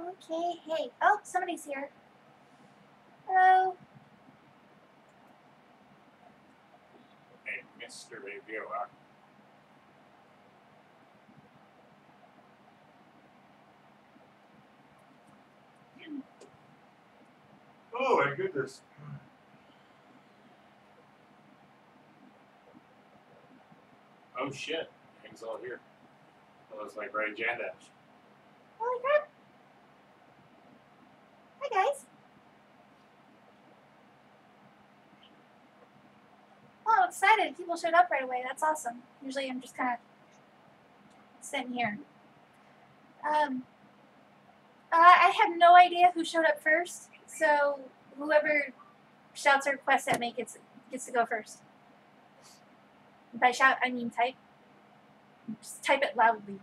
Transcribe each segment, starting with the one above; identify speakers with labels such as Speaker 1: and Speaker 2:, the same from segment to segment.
Speaker 1: Okay, hey. Oh, somebody's here. Hello.
Speaker 2: Hey, Mr. Reviewer. Oh my goodness. Oh shit. Things all here. That looks like Ray Jandash.
Speaker 1: Holy crap. Hi, guys. Oh, I'm excited. People showed up right away. That's awesome. Usually I'm just kind of sitting here. I have no idea who showed up first, so whoever shouts a request at me gets to go first. By shout, I mean type. Just type it loudly.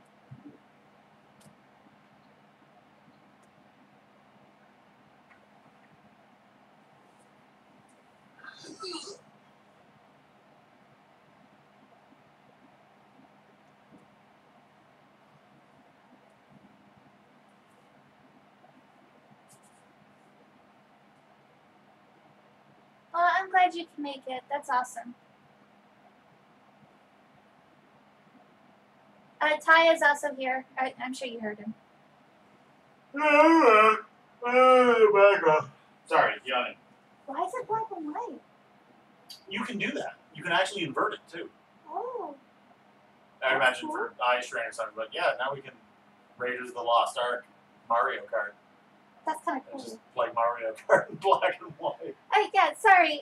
Speaker 1: Well, I'm glad you can make it. That's awesome. Ty is also here. I'm sure you heard him.
Speaker 2: Sorry, yawning.
Speaker 1: Why is it black and white?
Speaker 2: You can do that. You can actually invert it too.
Speaker 1: Oh.
Speaker 2: I imagine for eye strain or something, but yeah, now we can Raiders of the Lost Ark, Mario Kart.
Speaker 1: That's kind of cool.
Speaker 2: It's just like Mario Kart in black and white.
Speaker 1: Oh, yeah, sorry.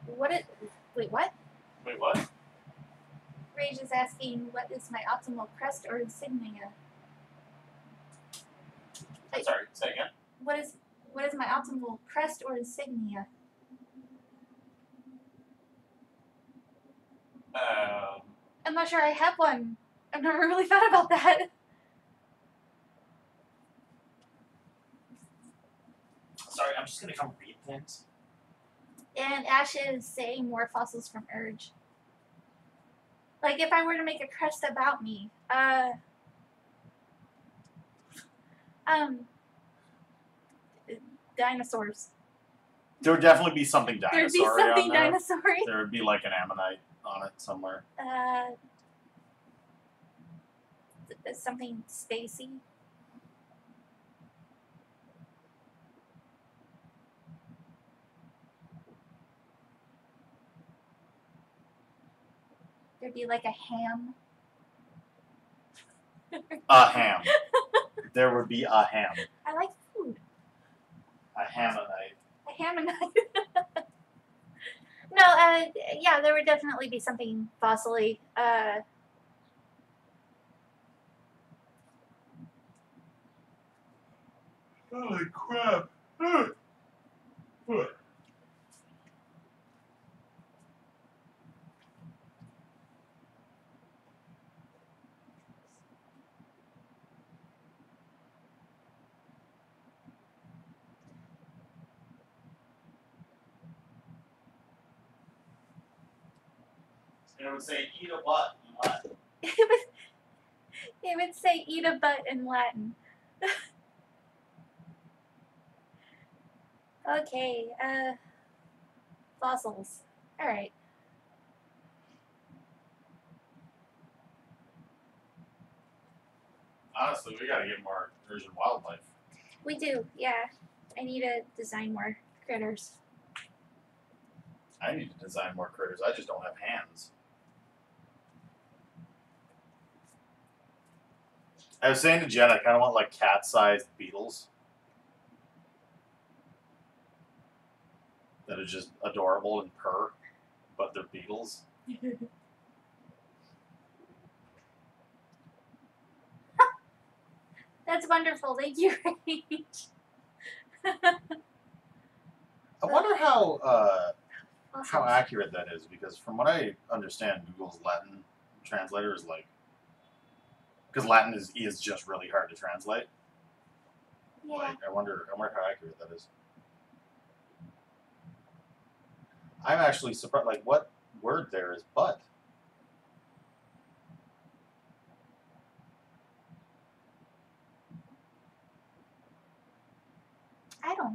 Speaker 1: Wait, what?
Speaker 2: Wait, what?
Speaker 1: Rage is asking, what is my optimal crest or insignia?
Speaker 2: I'm sorry, say again.
Speaker 1: What is my optimal crest or insignia? I'm not sure I have one. I've never really thought about that.
Speaker 2: Sorry, I'm just gonna come read things.
Speaker 1: And Ash is saying more fossils from Urge. Like, if I were to make a crest about me, dinosaurs.
Speaker 2: There would definitely be something dinosaur.
Speaker 1: There'd be something dinosaur-y.
Speaker 2: There would be like an ammonite on it somewhere.
Speaker 1: Something spacey. There'd be like a ham.
Speaker 2: A ham. There would be a ham.
Speaker 1: I like food.
Speaker 2: A hamonite.
Speaker 1: A hamonite. No, yeah, there would definitely be something fossil-y.
Speaker 2: Holy crap. It would say eat a butt in Latin.
Speaker 1: It would say eat a butt in Latin. Okay, fossils. Alright.
Speaker 2: Honestly, we gotta get more Persian wildlife.
Speaker 1: We do, yeah. I need to design more critters.
Speaker 2: I need to design more critters. I just don't have hands. I was saying to Jen, I kind of want like cat-sized beetles that are just adorable and purr, but they're beetles.
Speaker 1: That's wonderful. Thank you, Rage.
Speaker 2: I wonder how accurate that is, because from what I understand, Google's Latin translator is like, because Latin is just really hard to translate.
Speaker 1: Yeah.
Speaker 2: Like, I wonder how accurate that is. I'm actually surprised. Like, what word there is butt?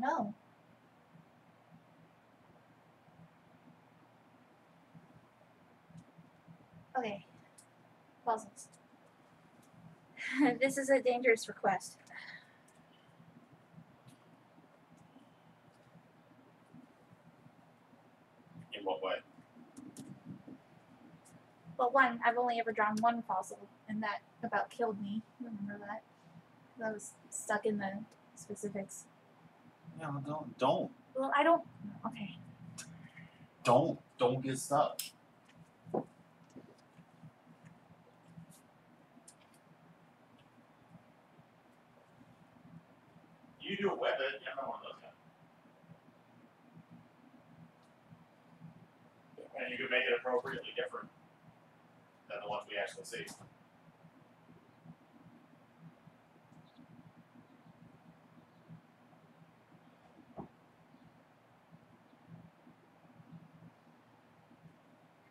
Speaker 1: no. Okay. Puzzles. This is a dangerous request.
Speaker 2: In what way?
Speaker 1: Well, one, I've only ever drawn one puzzle, and that about killed me. Remember that? I was stuck in the specifics.
Speaker 2: Yeah, don't.
Speaker 1: Well, I don't. Okay.
Speaker 2: Don't get stuck. You do it with it. Yeah, I'm not one of those guys. And you can make it appropriately different than the ones we actually see.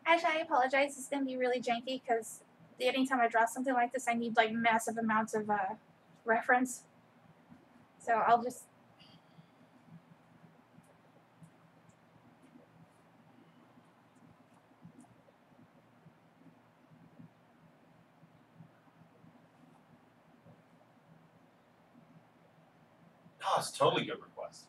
Speaker 1: Actually, I apologize. It's gonna be really janky because anytime I draw something like this, I need like massive amounts of reference. So I'll just.
Speaker 2: Oh, it's a totally good request.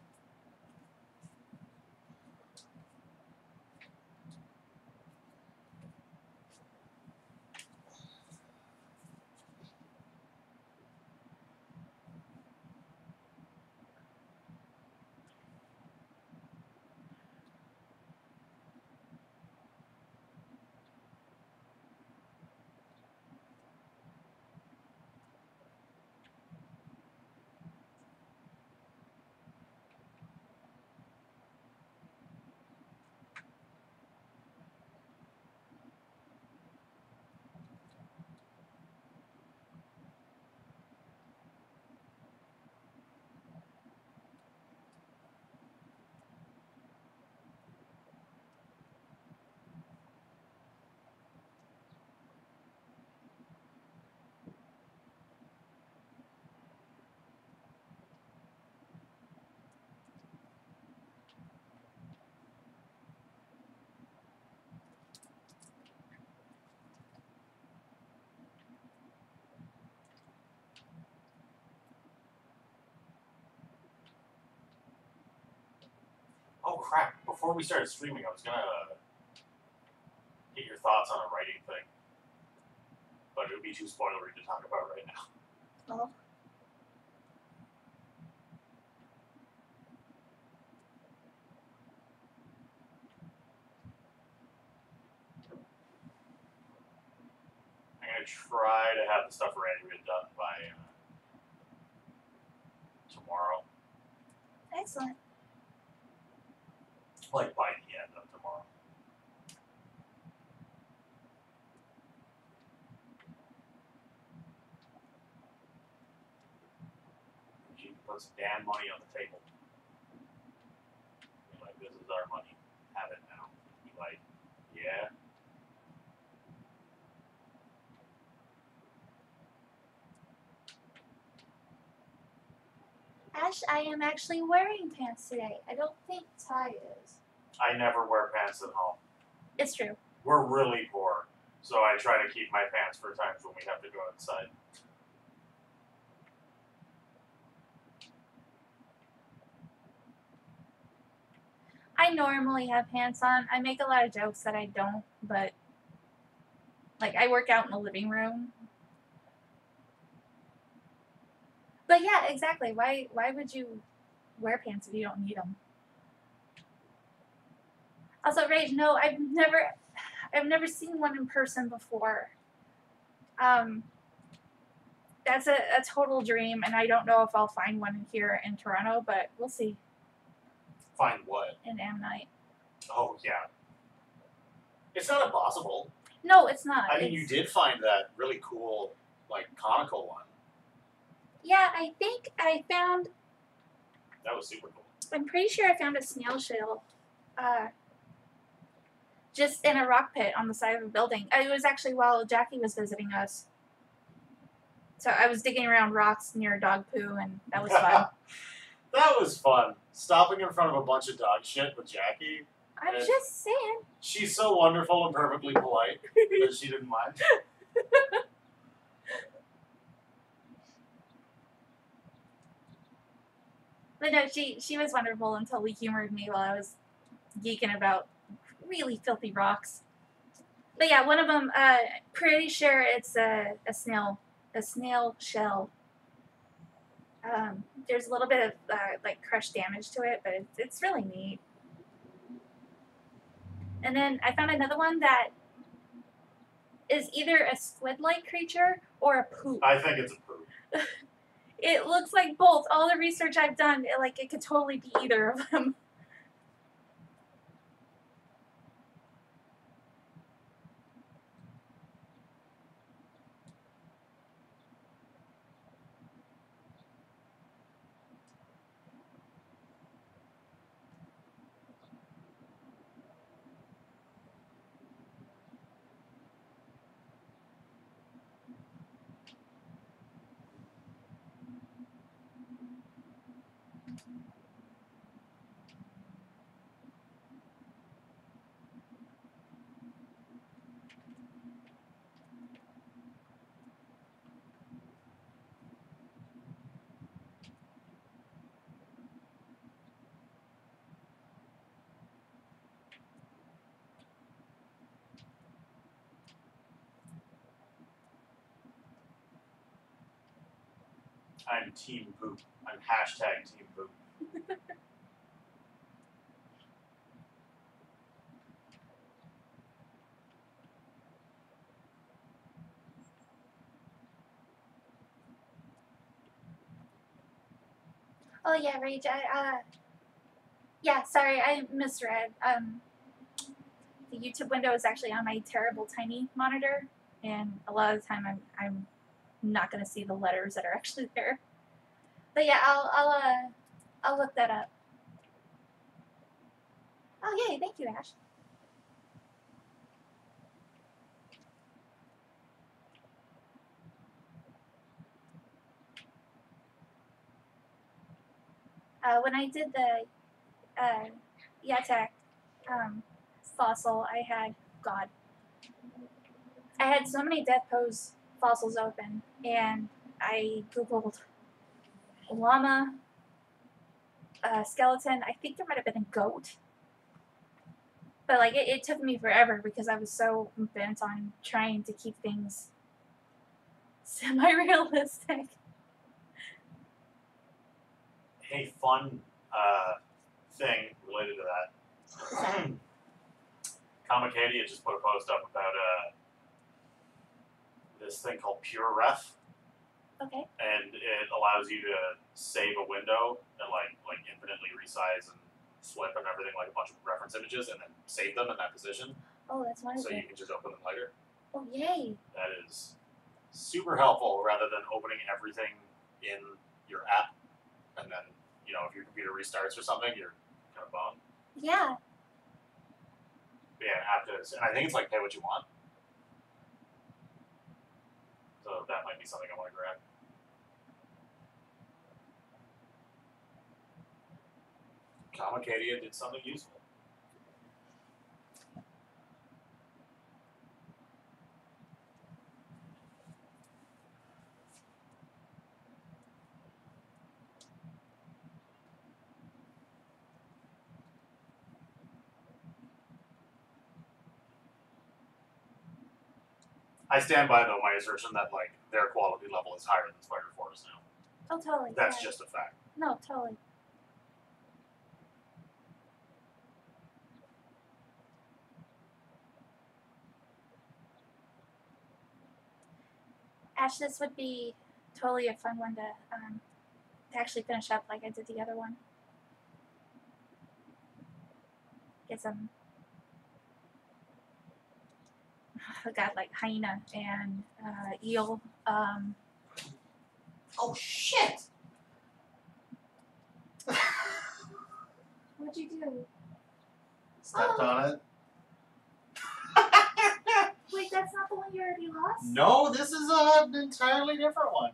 Speaker 2: Oh crap! Before we started streaming, I was gonna get your thoughts on a writing thing, but it would be too spoilery to talk about right now.
Speaker 1: Oh.
Speaker 2: I'm gonna try to have the stuff ready and done by tomorrow.
Speaker 1: Excellent.
Speaker 2: Like by the end of tomorrow. You can put some damn money on the table. Be like, this is our money. Have it now. Be like, yeah.
Speaker 1: Ash, I am actually wearing pants today. I don't think Ty is.
Speaker 2: I never wear pants at home.
Speaker 1: It's true.
Speaker 2: We're really poor, so I try to keep my pants for times when we have to go outside.
Speaker 1: I normally have pants on. I make a lot of jokes that I don't, but like I work out in the living room. But yeah, exactly. Why would you wear pants if you don't need them? Also, Rage, no, I've never seen one in person before. That's a total dream, and I don't know if I'll find one here in Toronto, but we'll see.
Speaker 2: Find what?
Speaker 1: In Ammonite.
Speaker 2: Oh, yeah. It's not impossible.
Speaker 1: No, it's not.
Speaker 2: I mean, you did find that really cool, like, conical one.
Speaker 1: Yeah, I think I found...
Speaker 2: That was super cool.
Speaker 1: I'm pretty sure I found a snail shell just in a rock pit on the side of a building. It was actually while Jackie was visiting us. So I was digging around rocks near dog poo, and that was fun.
Speaker 2: That was fun. Stopping in front of a bunch of dog shit with Jackie.
Speaker 1: I'm just saying.
Speaker 2: She's so wonderful and perfectly polite that she didn't mind.
Speaker 1: But no, she was wonderful and totally humored me while I was geeking about really filthy rocks. But yeah, one of them, pretty sure it's a snail shell. There's a little bit of like crushed damage to it, but it's really neat. And then I found another one that is either a squid-like creature or a poop.
Speaker 2: I think it's a poop.
Speaker 1: It looks like both. All the research I've done, it could totally be either of them.
Speaker 2: I'm team poop. I'm hashtag team poop.
Speaker 1: Oh yeah, Rage. Yeah, sorry, I misread. The YouTube window is actually on my terrible tiny monitor, and a lot of the time I'm not gonna see the letters that are actually there. But yeah, I'll look that up. Oh yay, thank you, Ash. When I did the Yatak fossil, I had so many death pose fossils open, and I googled llama, skeleton. I think there might have been a goat, but like it took me forever because I was so bent on trying to keep things semi-realistic.
Speaker 2: Hey, fun thing related to that. Comicady just put a post up about this thing called Pure Ref.
Speaker 1: Okay.
Speaker 2: And it allows you to save a window and like infinitely resize and flip and everything like a bunch of reference images and then save them in that position.
Speaker 1: Oh, that's wonderful.
Speaker 2: So you can just open them later.
Speaker 1: Oh, yay.
Speaker 2: That is super helpful rather than opening everything in your app and then, you know, if your computer restarts or something, you're kind of bummed.
Speaker 1: Yeah.
Speaker 2: But yeah, app does. And I think it's like pay what you want. So that might be something I want to grab. Comicadia did something useful. I stand by though my assertion that like their quality level is higher than Spider Force now.
Speaker 1: Oh, totally.
Speaker 2: That's just a fact.
Speaker 1: No, totally. Ash, this would be totally a fun one to actually finish up like I did the other one. Get some, I got like hyena and eel.
Speaker 2: Oh shit!
Speaker 1: What'd you do?
Speaker 2: Stepped on it.
Speaker 1: Wait, that's not the one you already lost?
Speaker 2: No, this is an entirely different one.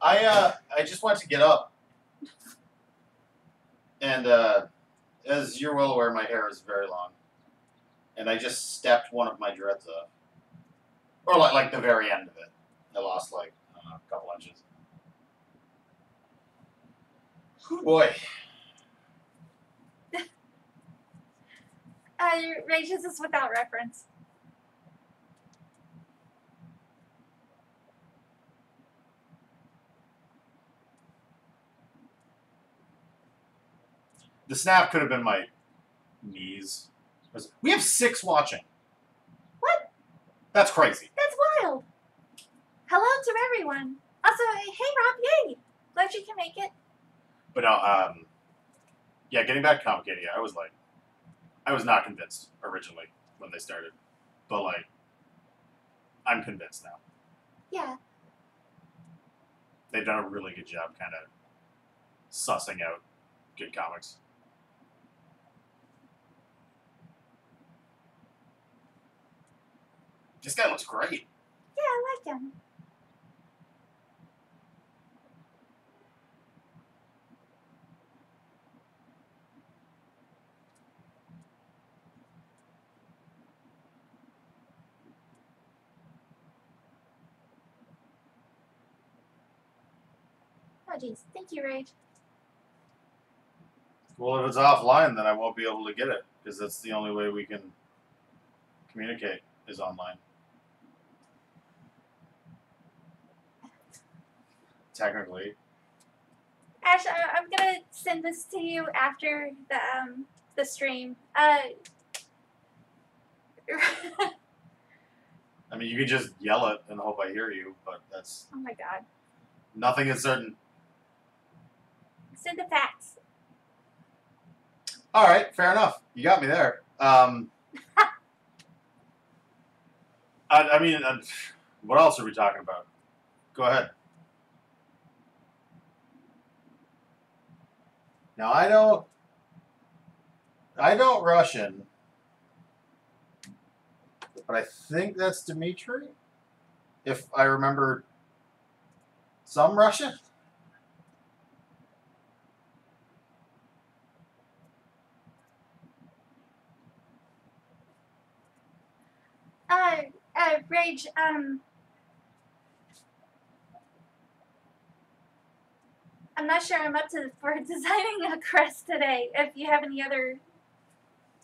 Speaker 2: I just went to get up. And as you're well aware, my hair is very long, and I just stepped one of my dreads off, or like the very end of it. I lost like I don't know, a couple inches. Boy.
Speaker 1: Rage, this is without reference.
Speaker 2: The snap could have been my knees. We have 6 watching.
Speaker 1: What?
Speaker 2: That's crazy.
Speaker 1: That's wild. Hello to everyone. Also, hey Rob, yay! Glad you can make it.
Speaker 2: But no, yeah, getting back to Complicated, I was not convinced originally when they started. But like, I'm convinced now.
Speaker 1: Yeah.
Speaker 2: They've done a really good job kind of sussing out good comics. This guy looks great.
Speaker 1: Yeah, I like him. Oh jeez, thank you, Rage.
Speaker 2: Well, if it's offline, then I won't be able to get it because that's the only way we can communicate is online. Technically.
Speaker 1: Ash, I'm gonna send this to you after the stream.
Speaker 2: I mean, you can just yell it and hope I hear you, but that's
Speaker 1: oh my god.
Speaker 2: nothing is certain.
Speaker 1: Send the facts.
Speaker 2: All right, fair enough. You got me there. I mean, what else are we talking about? Go ahead. Now I don't Russian, but I think that's Dmitry, if I remember some Russian.
Speaker 1: Rage, I'm not sure I'm up to for designing a crest today. If you have any other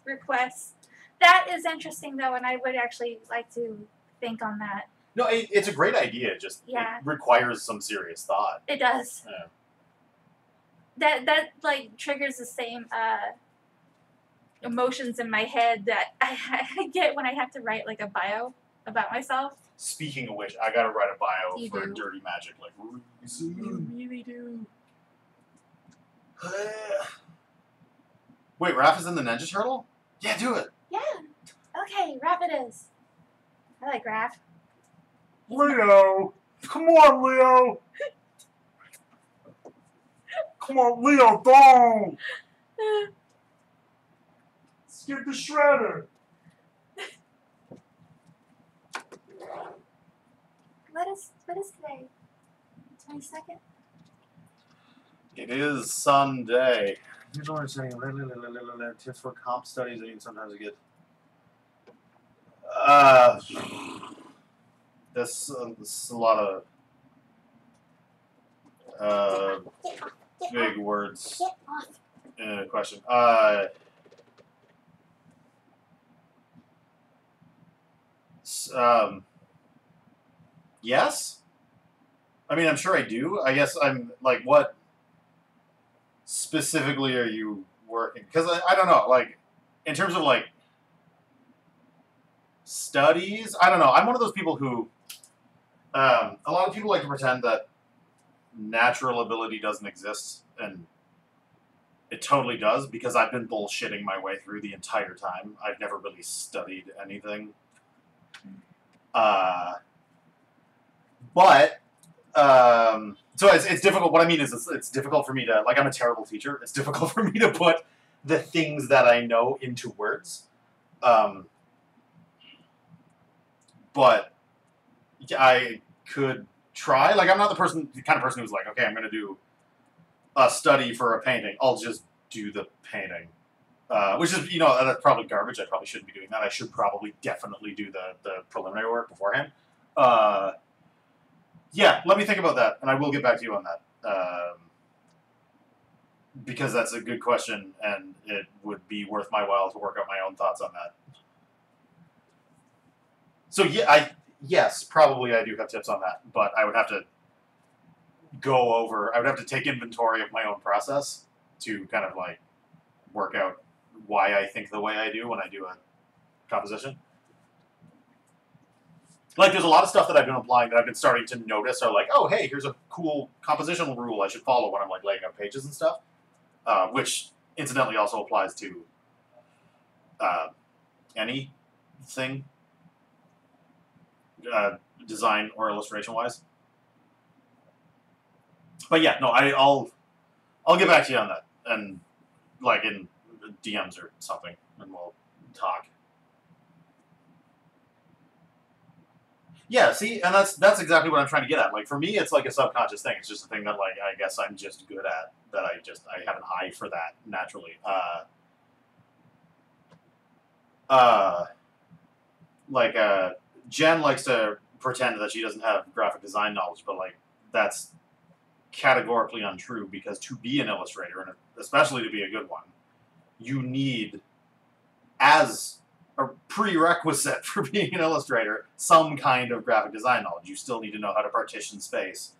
Speaker 1: requests, that is interesting though, and I would actually like to think on that.
Speaker 2: No, it's a great idea. Just
Speaker 1: yeah,
Speaker 2: it requires some serious thought.
Speaker 1: It does.
Speaker 2: Yeah.
Speaker 1: That like triggers the same emotions in my head that I get when I have to write like a bio about myself.
Speaker 2: Speaking of which, I gotta write a bio
Speaker 1: You
Speaker 2: for
Speaker 1: do.
Speaker 2: Dirty Magic like really soon.
Speaker 1: You really do.
Speaker 2: Wait, Raph is in the Ninja Turtle? Yeah, do it.
Speaker 1: Yeah. Okay, Raph it is. I like Raph.
Speaker 2: Leo! Come on, Leo! Come on, Leo, don't! Skip the shredder!
Speaker 1: What is today? 22nd?
Speaker 2: It is Sunday. Here's what I'm saying. Tips for comp studies that you can sometimes get. This is a lot of big words in a question. Yes? I mean, I'm sure I do. I guess I'm like, what specifically are you working? Because I don't know, like, in terms of like studies, I don't know. I'm one of those people who, a lot of people like to pretend that natural ability doesn't exist, and it totally does, because I've been bullshitting my way through the entire time. I've never really studied anything. But so it's difficult. What I mean is it's difficult for me to, like, I'm a terrible teacher. It's difficult for me to put the things that I know into words. But I could try. Like, I'm not the kind of person who's like, okay, I'm going to do a study for a painting. I'll just do the painting. Which is, that's probably garbage. I probably shouldn't be doing that. I should probably definitely do the preliminary work beforehand. Yeah, let me think about that, and I will get back to you on that. Because that's a good question, and it would be worth my while to work out my own thoughts on that. So yeah, yes, probably I do have tips on that, but I would have to I would have to take inventory of my own process to kind of like work out why I think the way I do when I do a composition. Like, there's a lot of stuff that I've been applying that I've been starting to notice are like, oh, hey, here's a cool compositional rule I should follow when I'm like laying out pages and stuff, which incidentally also applies to anything, design or illustration wise. But yeah, no, I'll get back to you on that, and like in DMs or something, and we'll talk. Yeah, see, and that's exactly what I'm trying to get at. Like, for me, it's like a subconscious thing. It's just a thing that, like, I guess I'm just good at. That I have an eye for that naturally. Jen likes to pretend that she doesn't have graphic design knowledge, but like that's categorically untrue, because to be an illustrator, and especially to be a good one, you need, as a prerequisite for being an illustrator, some kind of graphic design knowledge. You still need to know how to partition space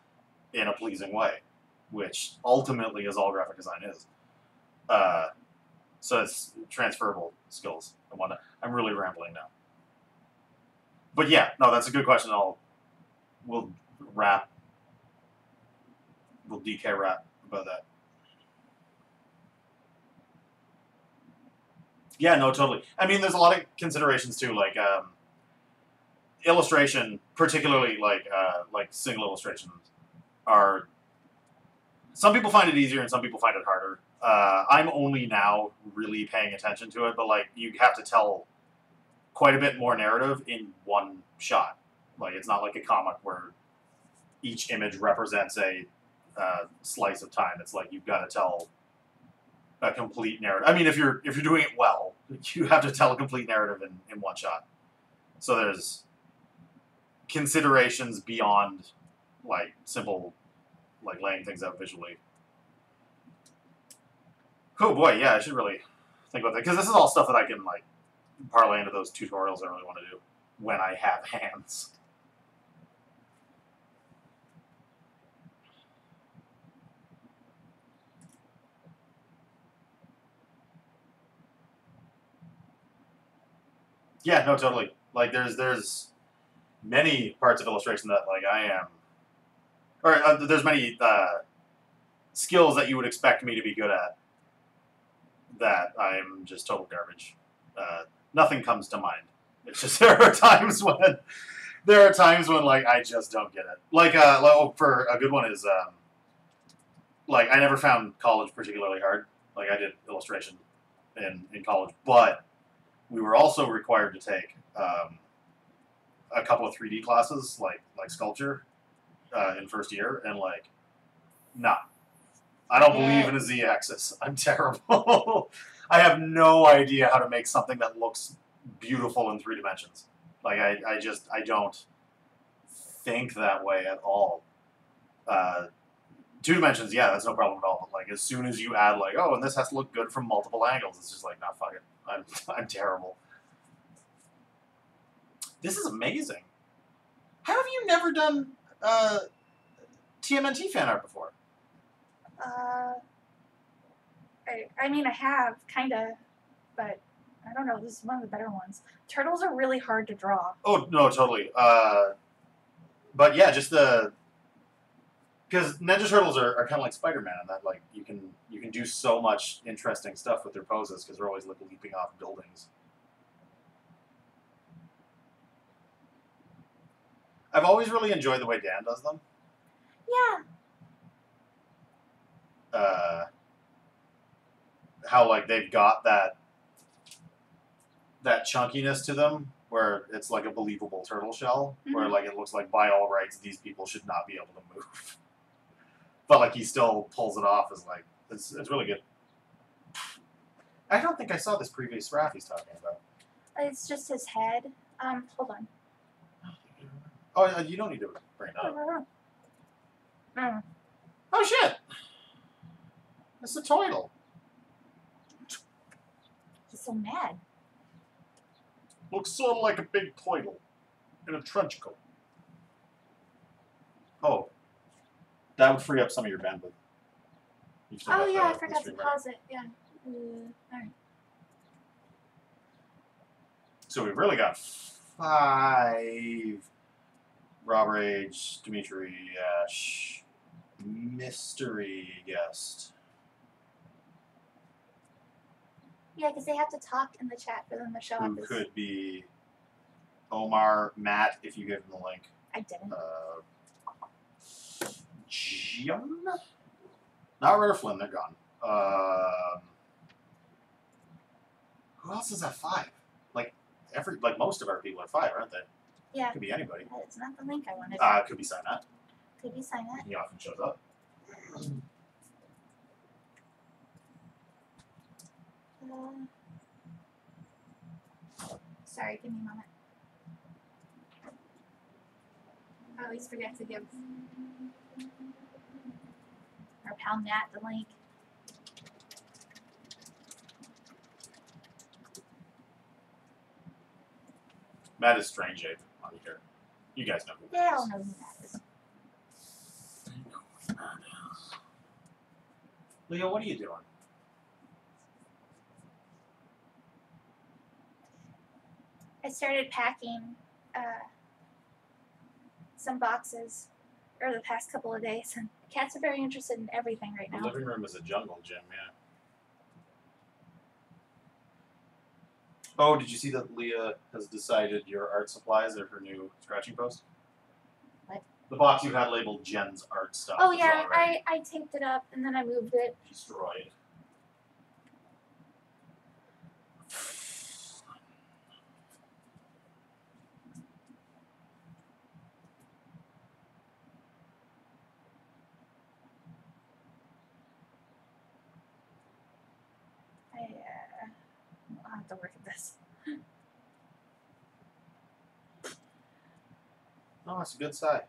Speaker 2: in a pleasing way, which ultimately is all graphic design is. So it's transferable skills and whatnot. I'm really rambling now. But yeah, no, that's a good question. We'll DK rap about that. Yeah, no, totally. I mean, there's a lot of considerations too, like illustration, particularly like single illustrations, are. Some people find it easier and some people find it harder. I'm only now really paying attention to it, but like you have to tell quite a bit more narrative in one shot. Like, it's not like a comic where each image represents a slice of time. It's like you've got to tell a complete narrative. I mean, if you're doing it well, you have to tell a complete narrative in one shot. So there's considerations beyond like simple like laying things out visually. Oh boy, yeah, I should really think about that, because this is all stuff that I can like parlay into those tutorials I really want to do when I have hands. Yeah, no, totally. Like, there's many parts of illustration that like I am, or there's many skills that you would expect me to be good at that I'm just total garbage. Nothing comes to mind. It's just there are times when like I just don't get it. Like for a good one is like I never found college particularly hard. Like, I did illustration in college, but we were also required to take a couple of 3D classes, like sculpture, in first year, and like, nah, I don't believe in a Z-axis. I'm terrible. I have no idea how to make something that looks beautiful in 3 dimensions. Like, I don't think that way at all. 2 dimensions, yeah, that's no problem at all. But like, as soon as you add like, oh, and this has to look good from multiple angles, it's just like, nah, fuck it. I'm terrible. This is amazing. How have you never done TMNT fan art before?
Speaker 1: I mean, I have, kind of, but I don't know, this is one of the better ones. Turtles are really hard to draw.
Speaker 2: Oh, no, totally. But yeah, just because Ninja Turtles are kind of like Spider-Man in that, like, you can do so much interesting stuff with their poses, because they're always like leaping off buildings. I've always really enjoyed the way Dan does them.
Speaker 1: Yeah.
Speaker 2: How like they've got that chunkiness to them, where it's like a believable turtle shell, where like it looks like by all rights these people should not be able to move, but like he still pulls it off as like it's really good. I don't think I saw this previous Raph he's talking about.
Speaker 1: It's just his head. Hold on.
Speaker 2: Oh, you don't need to bring it up.
Speaker 1: Mm.
Speaker 2: Oh shit! It's a turtle.
Speaker 1: He's so mad.
Speaker 2: Looks sort of like a big turtle in a trench coat. Oh, that would free up some of your bandwidth.
Speaker 1: Oh yeah, I forgot to pause it. Yeah. Alright.
Speaker 2: So we've really got 5. Rob Rage, Dimitri, Ash, mystery guest.
Speaker 1: Yeah, because they have to talk in the chat for them to show up.
Speaker 2: Who could be Omar, Matt, if you give him the link.
Speaker 1: I didn't.
Speaker 2: Jim? Not Ritter Flynn, they're gone. Who else is at 5? Like most of our people are 5, aren't they?
Speaker 1: Yeah.
Speaker 2: Could be anybody.
Speaker 1: It's not the link I wanted.
Speaker 2: Could be Sinat.
Speaker 1: Could be Sinat.
Speaker 2: He often shows up.
Speaker 1: Sorry, give me a moment. I always forget to give our pal Nat the link.
Speaker 2: Matt is Strange Ape on here. You guys know who
Speaker 1: They
Speaker 2: that
Speaker 1: all
Speaker 2: is.
Speaker 1: know who that is.
Speaker 2: Leo, what are you doing?
Speaker 1: I started packing some boxes over the past couple of days, and cats are very interested in everything right
Speaker 2: The
Speaker 1: now.
Speaker 2: living room is a jungle gym, yeah. Oh, did you see that Leah has decided your art supplies are her new scratching post?
Speaker 1: What?
Speaker 2: The box you had labeled Jen's art stuff.
Speaker 1: Oh
Speaker 2: is
Speaker 1: yeah,
Speaker 2: already
Speaker 1: I taped it up and then I moved it.
Speaker 2: destroyed.
Speaker 1: I'll have to work at this.
Speaker 2: Oh, it's a good side.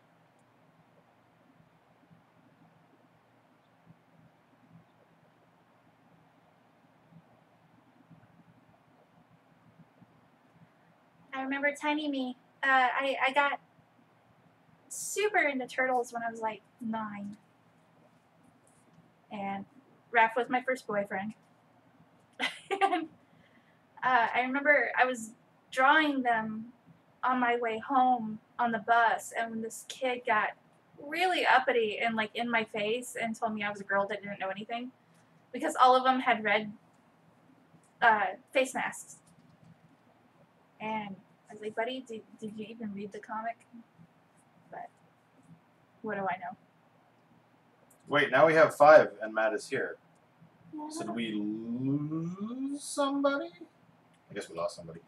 Speaker 1: I remember Tiny Me. I got super into turtles when I was like 9. And Raph was my first boyfriend. And I remember I was drawing them on my way home on the bus, and when this kid got really uppity and like in my face and told me I was a girl that didn't know anything, because all of them had red face masks. And I was like, buddy, did you even read the comic? But what do I know?
Speaker 2: Wait, now we have 5 and Matt is here.
Speaker 1: Yeah.
Speaker 2: So did we lose somebody? I guess we lost somebody.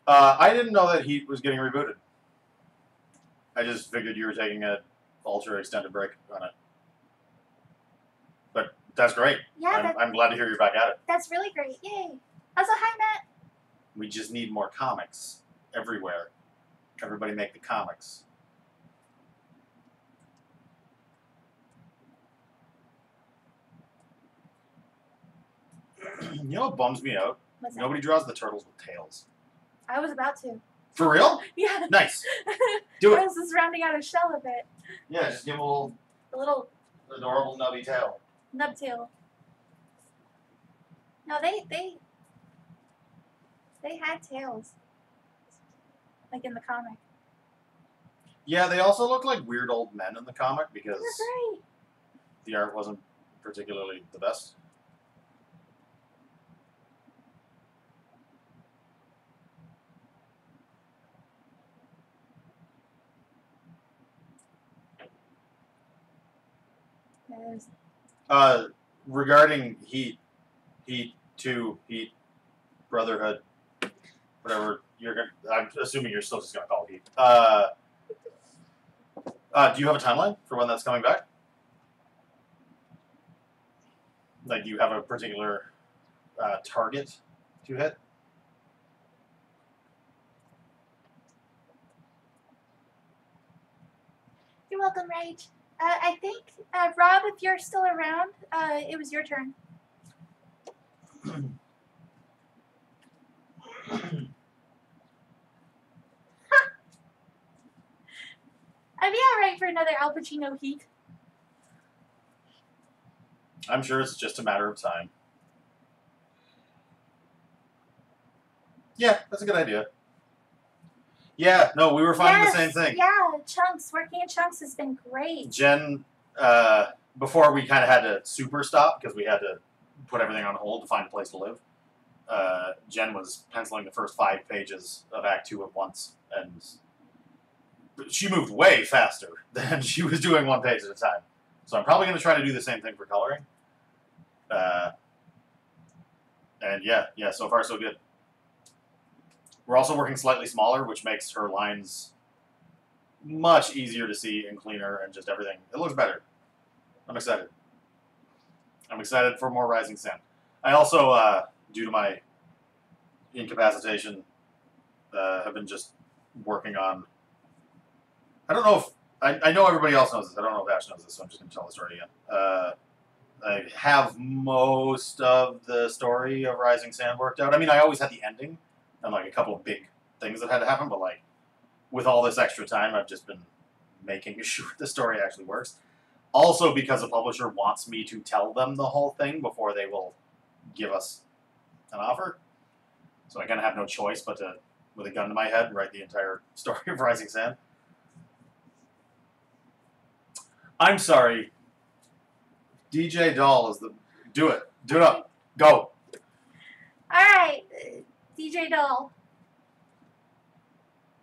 Speaker 2: I didn't know that Heat was getting rebooted. I just figured you were taking a ultra extended break on it. But that's great.
Speaker 1: Yeah,
Speaker 2: I'm glad to hear you're back at it.
Speaker 1: that's really great. Yay. Also, hi, Matt.
Speaker 2: We just need more comics everywhere. Everybody make the comics. You know what bums me out?
Speaker 1: What's that?
Speaker 2: Nobody draws the turtles with tails.
Speaker 1: I was about to.
Speaker 2: For real?
Speaker 1: Yeah.
Speaker 2: Nice. Do
Speaker 1: I
Speaker 2: it.
Speaker 1: was just rounding out a shell a bit.
Speaker 2: Yeah, just give them a
Speaker 1: A little
Speaker 2: adorable nubby tail.
Speaker 1: nubtail. No, they had tails. Like in the comic.
Speaker 2: Yeah, they also look like weird old men in the comic because
Speaker 1: They're great.
Speaker 2: the art wasn't particularly the best.
Speaker 1: There's-
Speaker 2: Regarding Heat 2, Heat Brotherhood, whatever you're gonna, I'm assuming you're still just gonna call it Heat. Do you have a timeline for when that's coming back? Like, do you have a particular target to hit.
Speaker 1: You're welcome, Rage. I think, Rob, if you're still around, it was your turn. I'd be alright for another Al Pacino heat.
Speaker 2: I'm sure it's just a matter of time. Yeah, that's a good idea. Yeah, no, we were finding the same thing.
Speaker 1: Yeah, Chunks. Working at Chunks has been great.
Speaker 2: Jen, before we kind of had to super stop because we had to put everything on hold to find a place to live, Jen was penciling the first 5 pages of Act 2 at once, and she moved way faster than she was doing 1 page at a time. So I'm probably going to try to do the same thing for coloring. And yeah, so far so good. We're also working slightly smaller, which makes her lines much easier to see and cleaner and just everything. It looks better. I'm excited. I'm excited for more Rising Sand. I also, due to my incapacitation, have been just working on... I don't know if... I know everybody else knows this. I don't know if Ash knows this, so I'm just going to tell the story again. I have most of the story of Rising Sand worked out. I mean, I always had the ending and like a couple of big things that had to happen, but like with all this extra time, I've just been making sure the story actually works. Also because a publisher wants me to tell them the whole thing before they will give us an offer. So I kind of have no choice but to, with a gun to my head, write the entire story of Rising Sand. I'm sorry. DJ Doll is the... Do it. Do it up. Go.
Speaker 1: Alright, DJ Doll.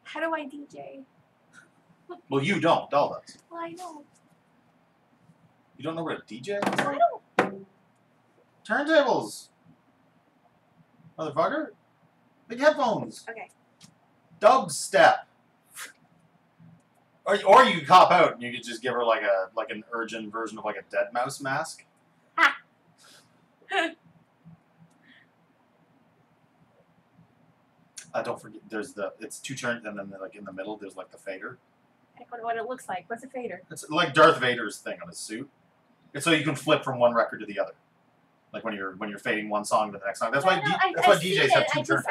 Speaker 1: How do I DJ?
Speaker 2: Well, you don't. Doll does.
Speaker 1: Well, I know.
Speaker 2: You don't know what a DJ is?
Speaker 1: I don't.
Speaker 2: Turntables. Motherfucker. Big headphones.
Speaker 1: Okay.
Speaker 2: Dubstep. Or you could cop out and you could just give her like an urgent version of like a dead mouse mask.
Speaker 1: Ha!
Speaker 2: Don't forget, it's 2 turns and then like in the middle there's like the fader.
Speaker 1: I wonder what it looks like. What's a fader?
Speaker 2: It's like Darth Vader's thing on his suit. It's so you can flip from one record to the other. Like when you're fading one song to the next song. That's why DJs have 2 turntables.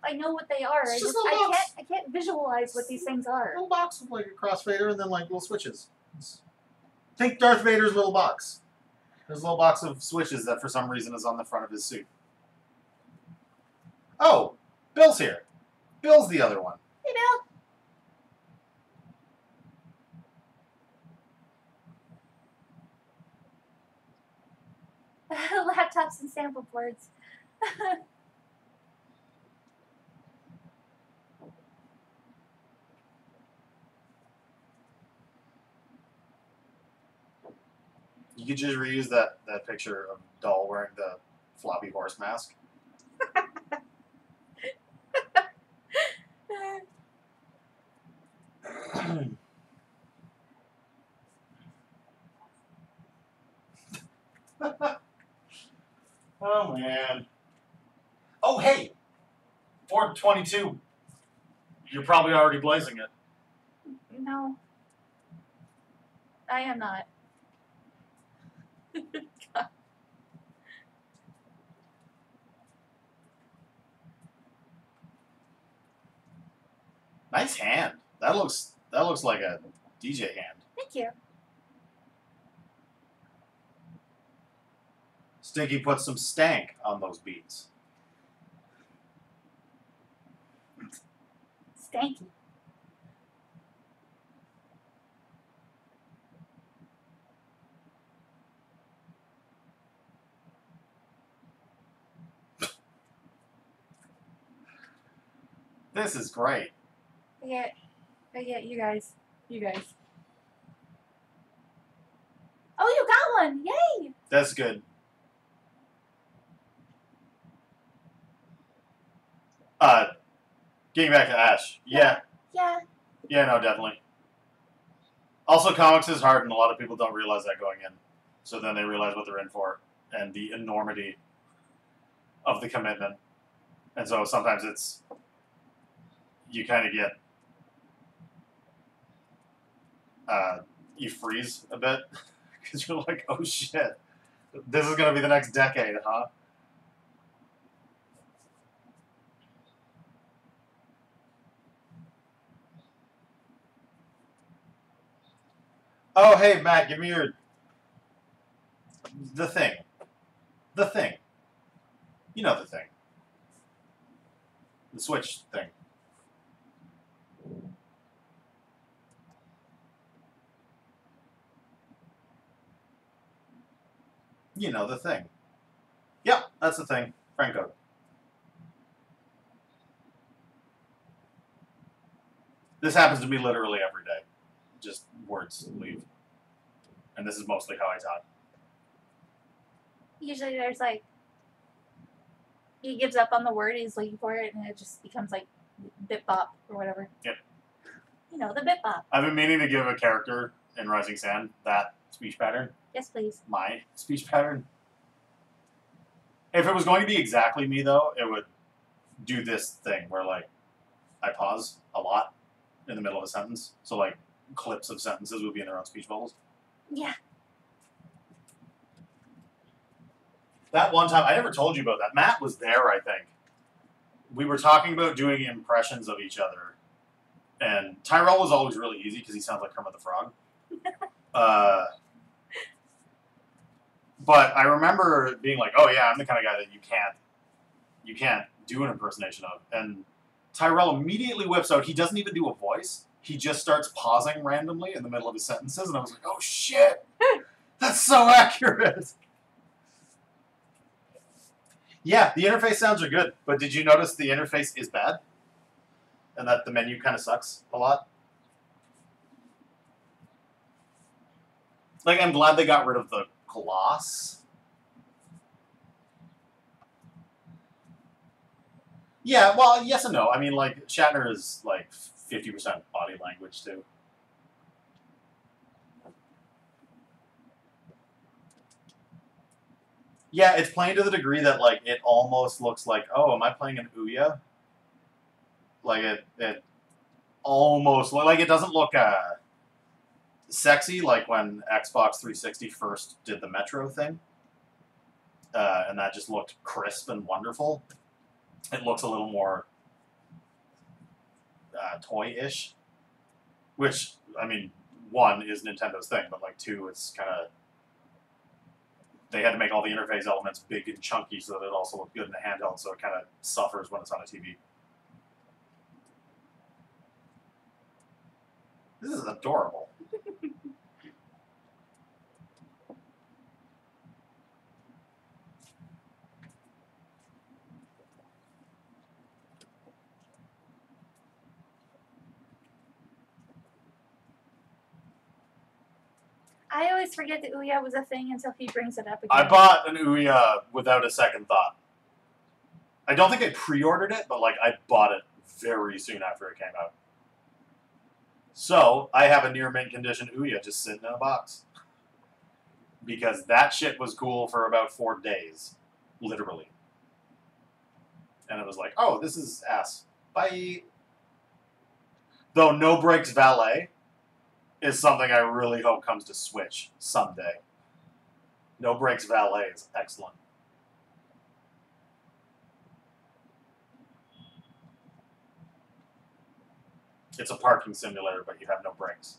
Speaker 1: I know what they are. I can't visualize what these things are.
Speaker 2: A little box with like a crossfader and then like little switches. Think Darth Vader's little box. There's a little box of switches that for some reason is on the front of his suit. Oh, Bill's here. Bill's the other one.
Speaker 1: Hey, Bill. Laptops and sample boards.
Speaker 2: You could just reuse that picture of Doll wearing the floppy horse mask. Oh, man. Oh, hey! Ford 22. You're probably already blazing it.
Speaker 1: No. I am not.
Speaker 2: Nice hand. That looks like a DJ hand.
Speaker 1: Thank you.
Speaker 2: Stinky put some stank on those beats.
Speaker 1: Stanky.
Speaker 2: This is great.
Speaker 1: I get you guys. You guys. Oh, you got one! Yay!
Speaker 2: That's good. Getting back to Ash. Yeah.
Speaker 1: Yeah.
Speaker 2: Yeah, no, definitely. Also, comics is hard, and a lot of people don't realize that going in. So then they realize what they're in for, and the enormity of the commitment. And so sometimes it's, you kind of get, you freeze a bit because you're like, oh shit, this is going to be the next decade, huh? Oh, hey, Matt, give me your, the thing. The thing. You know the thing. The Switch thing. You know the thing. Yep, that's the thing. Franco. This happens to me literally every day. Just words leave. And this is mostly how I talk.
Speaker 1: Usually there's like, he gives up on the word, he's looking for it, and it just becomes like bit bop or whatever.
Speaker 2: Yep.
Speaker 1: You know, the bit bop.
Speaker 2: I've been meaning to give a character in Rising Sand that speech pattern.
Speaker 1: Yes, please.
Speaker 2: My speech pattern. If it was going to be exactly me, though, it would do this thing where, like, I pause a lot in the middle of a sentence. So, like, clips of sentences would be in their own speech bubbles.
Speaker 1: Yeah.
Speaker 2: That one time, I never told you about that. Matt was there, I think. We were talking about doing impressions of each other. And Tyrell was always really easy because he sounds like Kermit the Frog. But I remember being like, oh yeah, I'm the kind of guy that you can't do an impersonation of. And Tyrell immediately whips out, he doesn't even do a voice. He just starts pausing randomly in the middle of his sentences. And I was like, oh shit, that's so accurate. Yeah, the interface sounds are good. But did you notice the interface is bad? And that the menu kind of sucks a lot? Like, I'm glad they got rid of the gloss. Yeah, well, yes and no. I mean, like, Shatner is, like, 50% body language, too. Yeah, it's plain to the degree that, like, it almost looks like, oh, am I playing an Ouya? Like, it almost, like, it doesn't look, sexy, like when Xbox 360 first did the Metro thing. And that just looked crisp and wonderful. It looks a little more toy-ish. Which, I mean, one is Nintendo's thing, but like two, it's kind of... They had to make all the interface elements big and chunky so that it also looked good in the handheld, so it kind of suffers when it's on a TV. This is adorable.
Speaker 1: I always forget that Ouya was a thing until he brings it up again.
Speaker 2: I bought an Ouya without a second thought. I don't think I pre-ordered it, but like I bought it very soon after it came out. So I have a near mint condition Ouya just sitting in a box. Because that shit was cool for about 4 days. Literally. And it was like, oh, this is ass. Bye. Though No Brakes Valet is something I really hope comes to Switch someday. No Brakes Valet is excellent. It's a parking simulator, but you have no brakes.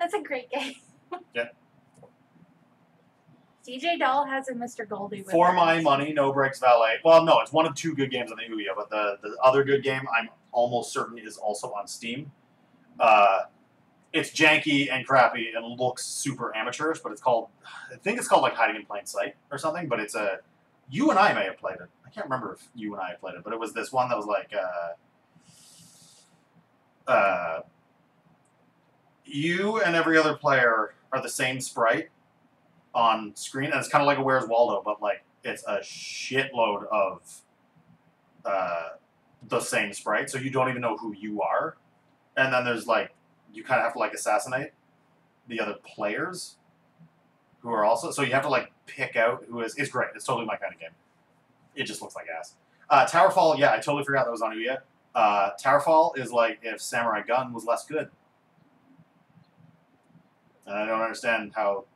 Speaker 1: That's a great game.
Speaker 2: Yeah.
Speaker 1: DJ Doll has a Mr. Goldie with
Speaker 2: For
Speaker 1: it.
Speaker 2: my money, No Brakes Valet. Well, no, it's one of 2 good games on the Ouya, but the other good game, I'm almost certain, is also on Steam. It's janky and crappy and looks super amateurish, but it's called, I think it's called like Hiding in Plain Sight or something, but it's a, you and I may have played it. I can't remember if you and I have played it, but it was this one that was like, you and every other player are the same sprite on screen, and it's kind of like a Where's Waldo, but like it's a shitload of the same sprite, so you don't even know who you are. And then there's like, you kind of have to like assassinate the other players. who are also, so you have to like pick out who is great. It's totally my kind of game. It just looks like ass. Towerfall, yeah, I totally forgot that was on Ouya. Towerfall is like if Samurai Gun was less good. And I don't understand how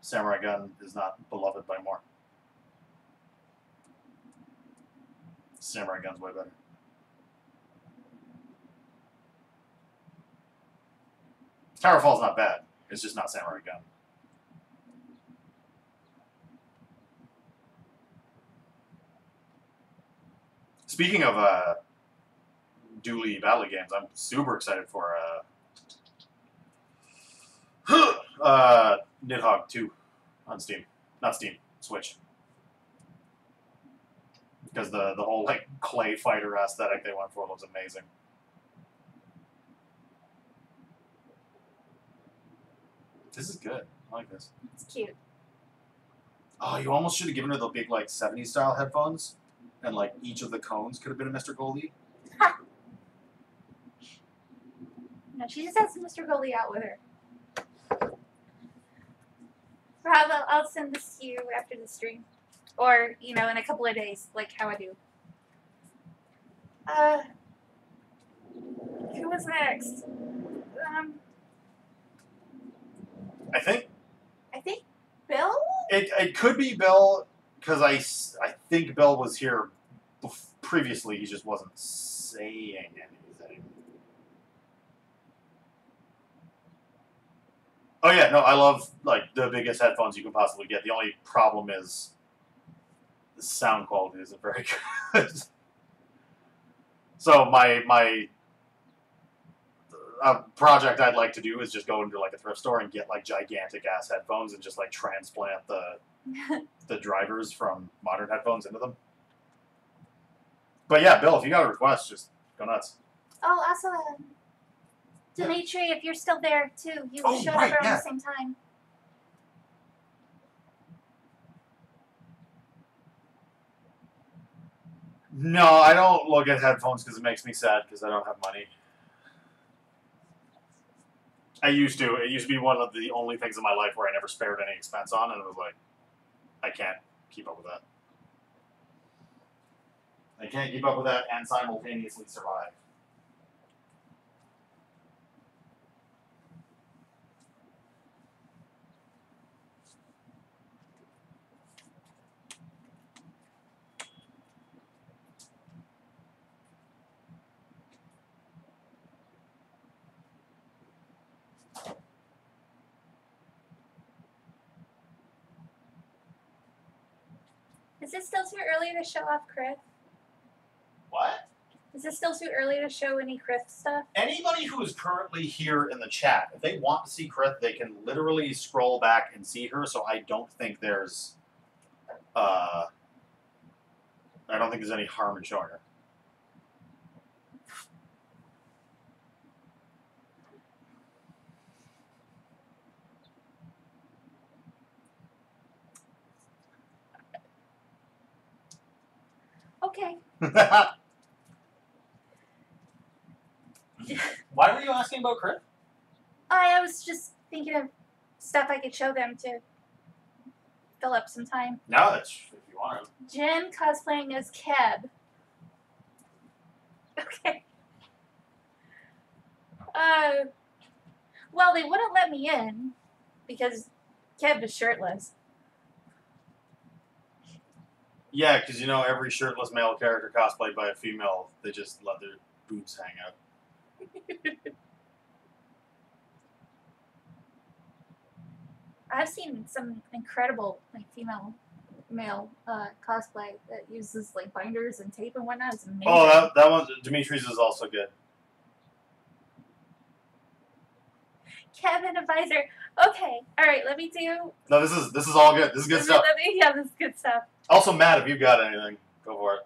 Speaker 2: Samurai Gun is not beloved by more. Samurai Gun's way better. Towerfall's not bad. It's just not Samurai Gun. Speaking of Dually battle games, I'm super excited for Nidhogg 2 on Steam. Not Steam, Switch. Because the whole like clay fighter aesthetic they went for looks amazing. This is good. I like this.
Speaker 1: It's cute.
Speaker 2: Oh, you almost should have given her the big like 70s style headphones. And like each of the cones could have been a Mr. Goldie.
Speaker 1: No, she just has Mr. Goldie out with her. Rob, I'll send this to you after the stream. Or, you know, in a couple of days, like how I do. Who was next?
Speaker 2: I think
Speaker 1: Bill?
Speaker 2: it could be Bill, because I think Bill was here previously. He just wasn't saying anything. Oh yeah, no, I love like the biggest headphones you can possibly get. The only problem is the sound quality isn't very good. So my project I'd like to do is just go into like a thrift store and get like gigantic ass headphones and just like transplant the drivers from modern headphones into them. But yeah, Bill, if you got a request, just go nuts.
Speaker 1: Oh, also, Dimitri, if you're still there too, you showed up around the same time.
Speaker 2: No, I don't look at headphones because it makes me sad because I don't have money. I used to. It used to be one of the only things in my life where I never spared any expense on, and it was like, I can't keep up with that. I can't keep up with that and simultaneously survive.
Speaker 1: Is it still too early to show off Krith?
Speaker 2: What?
Speaker 1: Is it still too early to show any Krith stuff?
Speaker 2: Anybody who is currently here in the chat, if they want to see Krith, they can literally scroll back and see her, so I don't think there's any harm in showing her.
Speaker 1: Okay.
Speaker 2: Why were you asking about Krith?
Speaker 1: I was just thinking of stuff I could show them to fill up some time.
Speaker 2: No, that's if you want to.
Speaker 1: Jen cosplaying as Keb. Okay. Well, they wouldn't let me in because Keb is shirtless.
Speaker 2: Yeah, because you know every shirtless male character cosplayed by a female, they just let their boobs hang out.
Speaker 1: I've seen some incredible like male cosplay that uses like binders and tape and whatnot. It's amazing.
Speaker 2: Oh, that one, Dimitri's is also good.
Speaker 1: Kevin Advisor. Okay, all right. Let me do.
Speaker 2: No, this is all good. This is good stuff.
Speaker 1: Yeah, this is good stuff.
Speaker 2: Also, Matt, if you've got anything, go for it.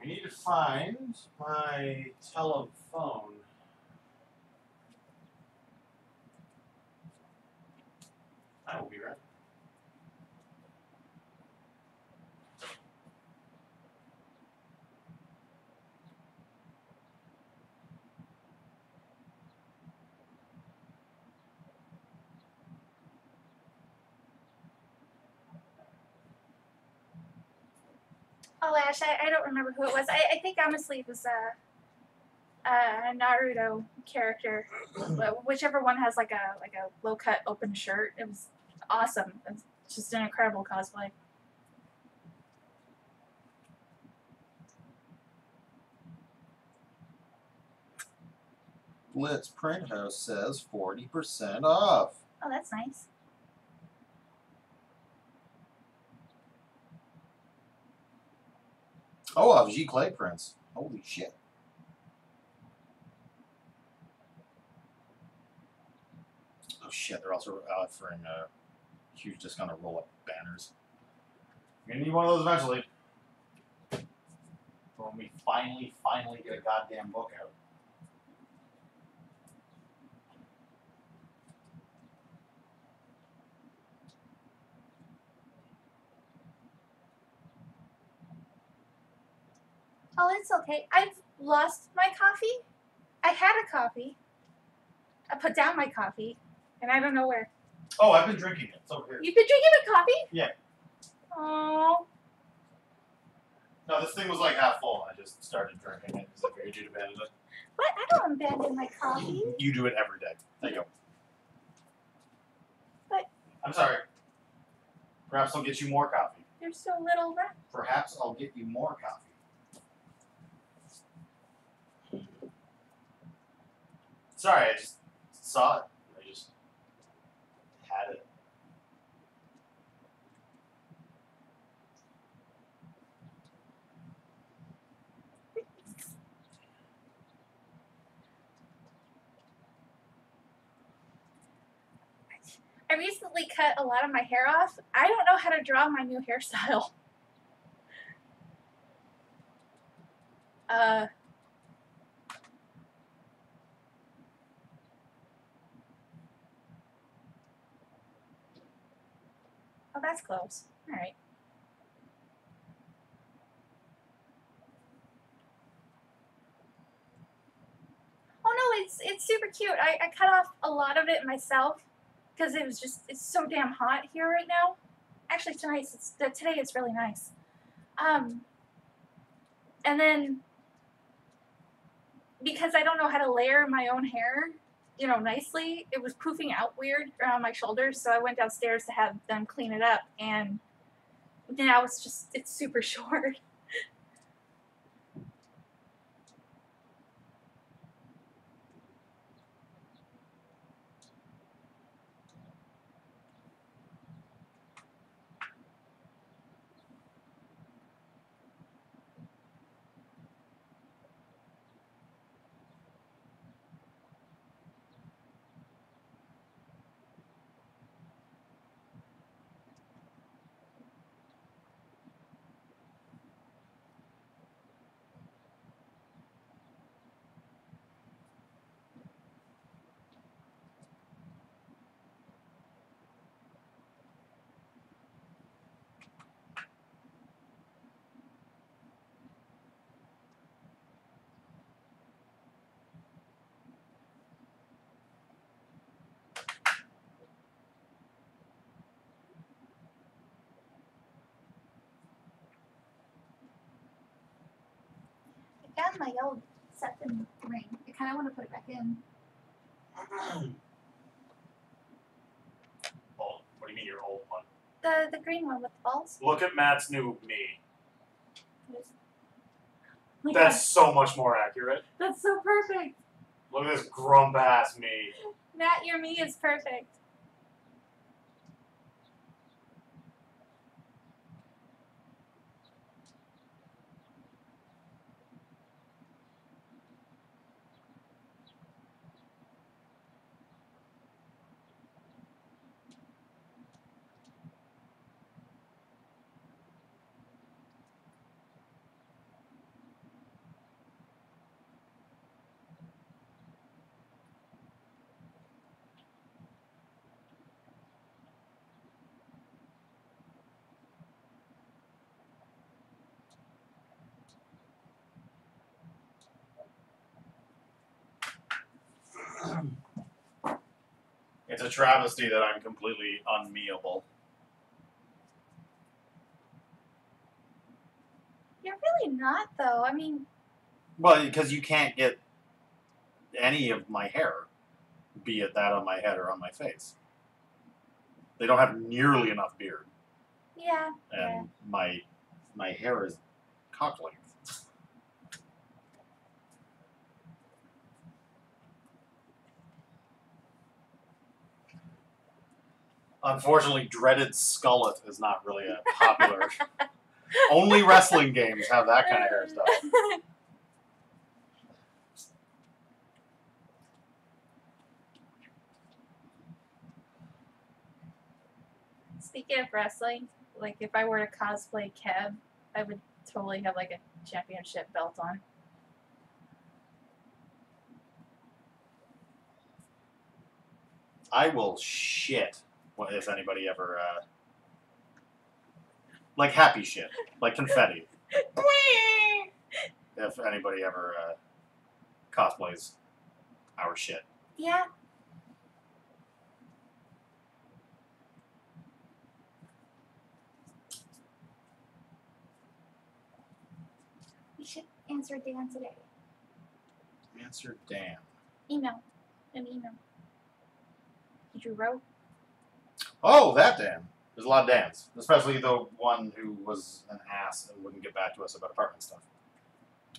Speaker 2: I need to find my telephone. I will be right.
Speaker 1: Oh, Ash, I don't remember who it was. I think honestly it was a Naruto character. Whichever one has like a low cut open shirt. It was awesome. It's just an incredible cosplay.
Speaker 2: Blitz Print House says 40% off.
Speaker 1: Oh, that's nice.
Speaker 2: Oh, of G Clay prints. Holy shit. Oh shit, they're also offering a huge discount on roll-up banners. You're gonna need one of those eventually. When we finally get a goddamn book out.
Speaker 1: Oh, it's okay. I've lost my coffee. I had a coffee. I put down my coffee, and I don't know where.
Speaker 2: Oh, I've been drinking it. It's over here.
Speaker 1: You've been drinking the coffee?
Speaker 2: Yeah.
Speaker 1: Oh.
Speaker 2: No, this thing was like half full. I just started drinking it because I figured you'd abandon it.
Speaker 1: What? I don't abandon my coffee.
Speaker 2: You do it every day. There you go.
Speaker 1: But
Speaker 2: I'm sorry. Perhaps I'll get you more coffee.
Speaker 1: there's so little left.
Speaker 2: Perhaps I'll get you more coffee. Sorry, I just saw it. I just had it.
Speaker 1: I recently cut a lot of my hair off. I don't know how to draw my new hairstyle. Oh, that's close. All right. Oh no, it's super cute. I cut off a lot of it myself because it's so damn hot here right now. Actually, today it's really nice. And then because I don't know how to layer my own hair, nicely, it was poofing out weird around my shoulders. So I went downstairs to have them clean it up, and now it's super short. I found my old septum ring. I kind of want to put it back in.
Speaker 2: Old? What do you mean your old one?
Speaker 1: The green one with the balls.
Speaker 2: Look at Matt's new me.
Speaker 1: Oh
Speaker 2: That's so much more accurate.
Speaker 1: That's so perfect.
Speaker 2: Look at this grump ass me.
Speaker 1: Matt, your me is perfect.
Speaker 2: It's a travesty that I'm completely unmeable.
Speaker 1: not, though. I mean,
Speaker 2: Well, because you can't get any of my hair, be it that on my head or on my face. They don't have nearly enough beard,
Speaker 1: yeah.
Speaker 2: and my hair is cock length. Unfortunately, dreaded skullet is not really a popular. Only wrestling games have that kind of hairstyle.
Speaker 1: Speaking of wrestling, like if I were to cosplay Kev, I would totally have like a championship belt on.
Speaker 2: I will shit if anybody ever like happy shit, like confetti. If anybody ever cosplays our shit.
Speaker 1: Yeah. We should answer Dan today.
Speaker 2: Answer Dan.
Speaker 1: Email. An email. Did you wrote?
Speaker 2: Oh, that Dan. There's a lot of Dans, especially the one who was an ass and wouldn't get back to us about apartment stuff.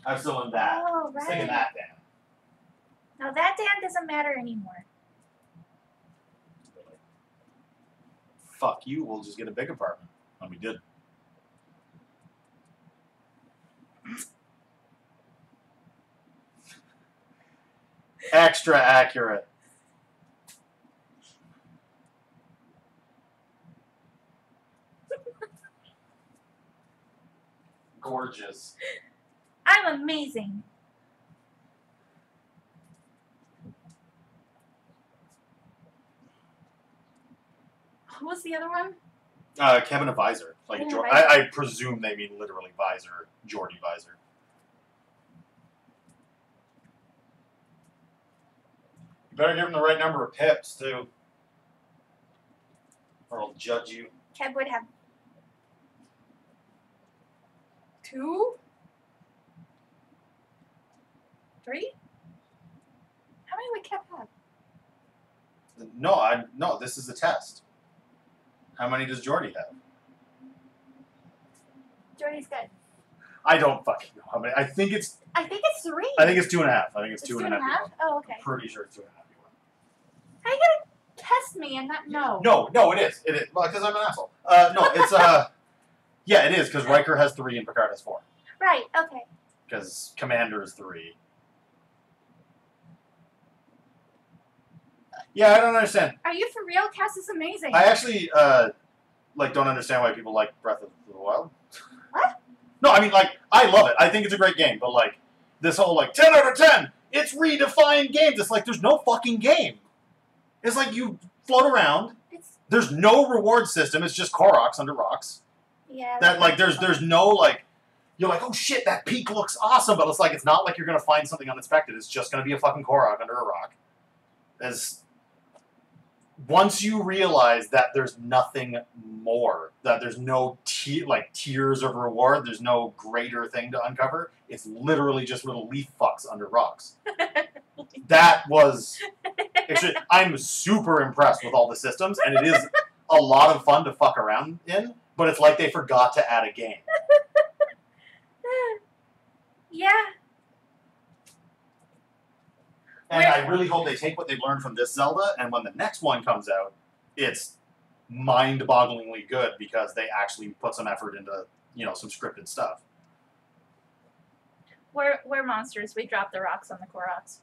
Speaker 2: I'm still in that.
Speaker 1: Oh,
Speaker 2: I was thinking
Speaker 1: right.
Speaker 2: that Dan.
Speaker 1: Now that Dan doesn't matter anymore.
Speaker 2: Fuck you, we'll just get a big apartment. And we did. Extra accurate. Gorgeous.
Speaker 1: I'm amazing. What's the other one?
Speaker 2: Kevin a Visor. Like
Speaker 1: Kevin a
Speaker 2: I
Speaker 1: Visor.
Speaker 2: presume they mean literally Visor, Geordie Visor. You better give him the right number of pips, too. Or I'll judge you.
Speaker 1: Kev would have 2? 3? How many would Kev have?
Speaker 2: No, this is a test. How many does Geordie have?
Speaker 1: Jordy's good.
Speaker 2: I don't fucking know how many. I think it's
Speaker 1: 3.
Speaker 2: I think it's 2.5. I think it's two and a half.
Speaker 1: Half? Oh, okay.
Speaker 2: I'm pretty sure it's 2.5.
Speaker 1: How you gonna test me and not know?
Speaker 2: No, it is. It is. Well, because I'm an asshole. No, it's yeah, it is because Riker has 3 and Picard has 4.
Speaker 1: Right. Okay.
Speaker 2: Because Commander is 3. Yeah, I don't understand.
Speaker 1: Are you for real? Cass is amazing.
Speaker 2: I actually don't understand why people like Breath of the Wild.
Speaker 1: What?
Speaker 2: No, I mean I love it. I think it's a great game, but this whole 10 out of 10. It's redefined games. It's like there's no fucking game. It's like you float around. There's no reward system. It's just Koroks under rocks.
Speaker 1: Yeah.
Speaker 2: That there's no you're like, oh shit, that peak looks awesome, but it's not like you're gonna find something unexpected. It's just gonna be a fucking Korok under a rock. Once you realize that there's nothing more, that there's no tiers of reward, there's no greater thing to uncover, it's literally just little leaf fucks under rocks. That was... Actually, I'm super impressed with all the systems, and it is a lot of fun to fuck around in, but it's like they forgot to add a game.
Speaker 1: Yeah.
Speaker 2: And I really hope they take what they've learned from this Zelda, and when the next one comes out, it's mind-bogglingly good because they actually put some effort into, some scripted stuff.
Speaker 1: We're monsters. We drop the rocks on the Koroks.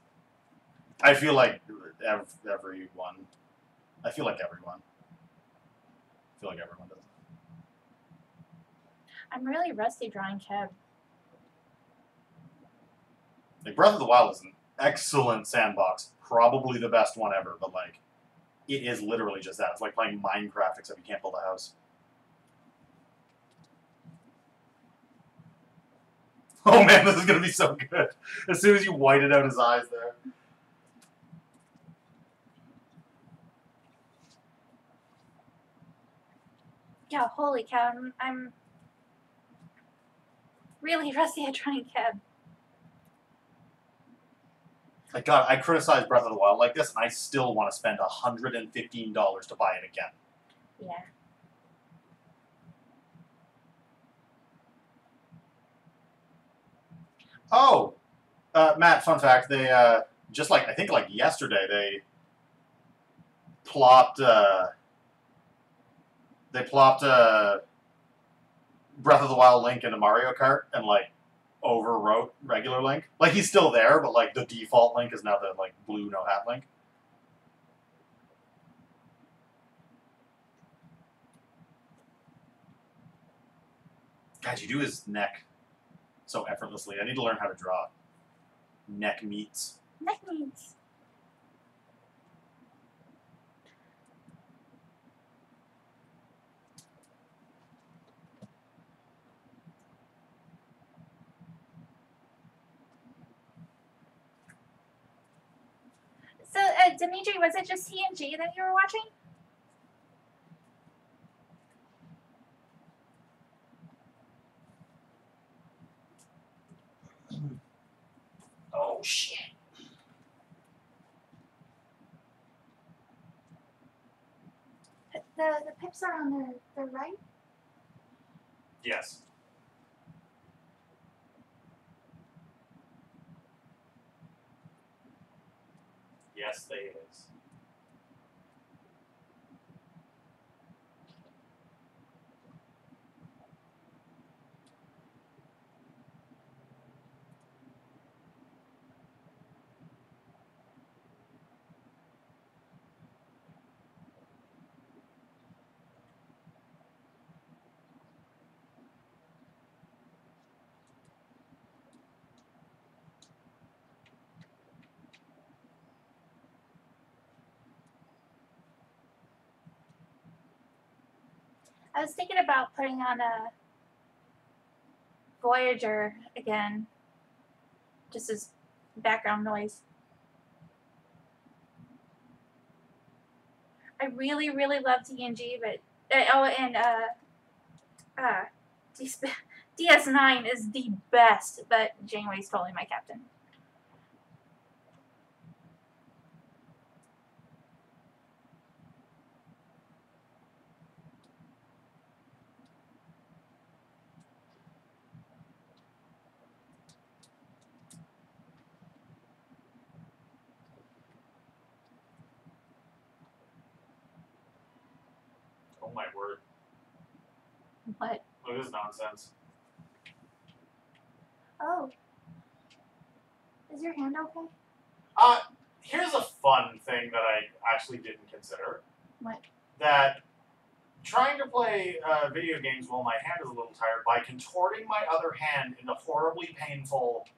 Speaker 2: I feel like everyone. I feel like everyone. I feel like everyone does.
Speaker 1: I'm really rusty drawing Kev.
Speaker 2: Breath of the Wild is an excellent sandbox, probably the best one ever, but it is literally just that. It's like playing Minecraft except you can't build a house. Oh man, this is gonna be so good. As soon as you whited out his eyes there. Yeah,
Speaker 1: holy cow, I'm really rusty at trying cab.
Speaker 2: Like, God, I criticized Breath of the Wild like this, and I still want to spend $115 to buy it again.
Speaker 1: Yeah.
Speaker 2: Oh, Matt, fun fact, they, just like, I think like yesterday, they plopped Breath of the Wild Link into Mario Kart and, like, overwrote regular Link. Like, he's still there, but, like, the default Link is now the, like, blue no-hat Link. God, you do his neck so effortlessly. I need to learn how to draw neck meats.
Speaker 1: Neck meats. So, Dimitri, was it just TNG that you were watching?
Speaker 2: Oh, shit.
Speaker 1: The pips are on their right?
Speaker 2: Yes. Yes, they is.
Speaker 1: I was thinking about putting on a Voyager again, just as background noise. I really, really love TNG, but DS9 is the best, but Janeway's totally my captain.
Speaker 2: Oh, my word.
Speaker 1: What?
Speaker 2: Look at this nonsense.
Speaker 1: Oh. Is your hand okay?
Speaker 2: Here's a fun thing that I actually didn't consider.
Speaker 1: What?
Speaker 2: That trying to play video games while my hand is a little tired by contorting my other hand into horribly painful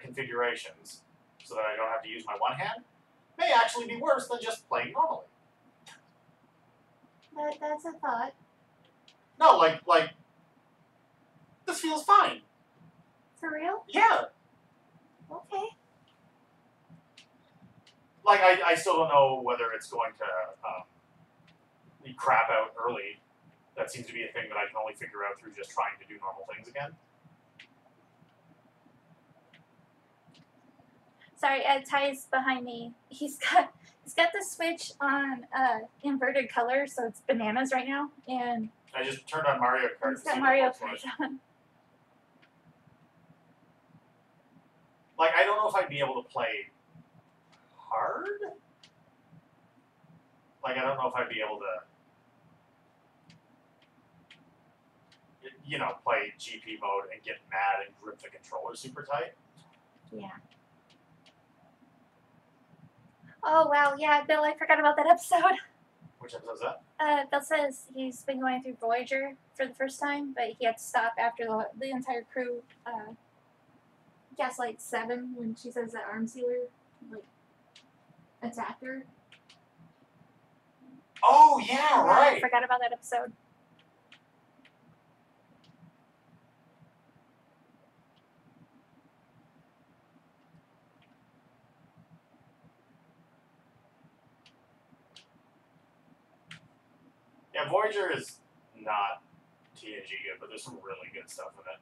Speaker 2: configurations so that I don't have to use my one hand may actually be worse than just playing normally.
Speaker 1: That's a thought.
Speaker 2: No, like this feels fine.
Speaker 1: For real?
Speaker 2: Yeah.
Speaker 1: Okay.
Speaker 2: Like, I still don't know whether it's going to crap out early. That seems to be a thing that I can only figure out through just trying to do normal things again.
Speaker 1: Sorry, Ty's behind me. He's got the Switch on inverted color, so it's bananas right now, and
Speaker 2: I just turned on Mario Kart.
Speaker 1: he's got Mario Kart on.
Speaker 2: Like, I don't know if I'd be able to play hard. Like, I don't know if I'd be able to, you know, play GP mode and get mad and grip the controller super tight.
Speaker 1: Yeah. Oh, wow, yeah, Bill, I forgot about that episode.
Speaker 2: Which episode is that?
Speaker 1: Bill says he's been going through Voyager for the first time, but he had to stop after the entire crew, Gaslight 7, when she says that arm sealer, like, attacked her.
Speaker 2: Oh, yeah, right.
Speaker 1: I forgot about that episode.
Speaker 2: Yeah, Voyager is not TNG good, but there's some really good stuff in it.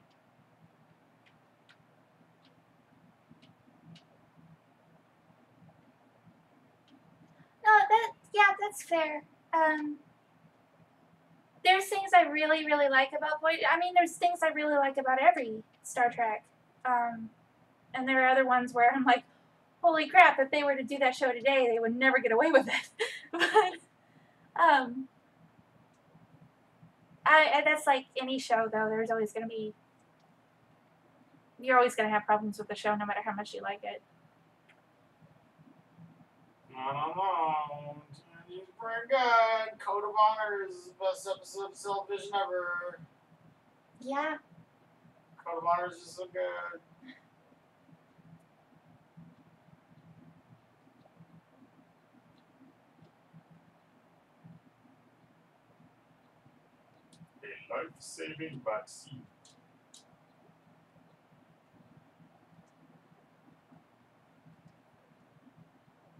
Speaker 1: Yeah, that's fair. There's things I really, really like about Voyager. I mean, there's things I really like about every Star Trek. And there are other ones where I'm like, holy crap, if they were to do that show today, they would never get away with it. But that's like any show, though. There's always going to be, you're always going to have problems with the show no matter how much you like it.
Speaker 2: I don't know. He's pretty good. Code of Honor is the best episode of television ever.
Speaker 1: Yeah.
Speaker 2: Code of Honor is just so good. A life-saving vaccine.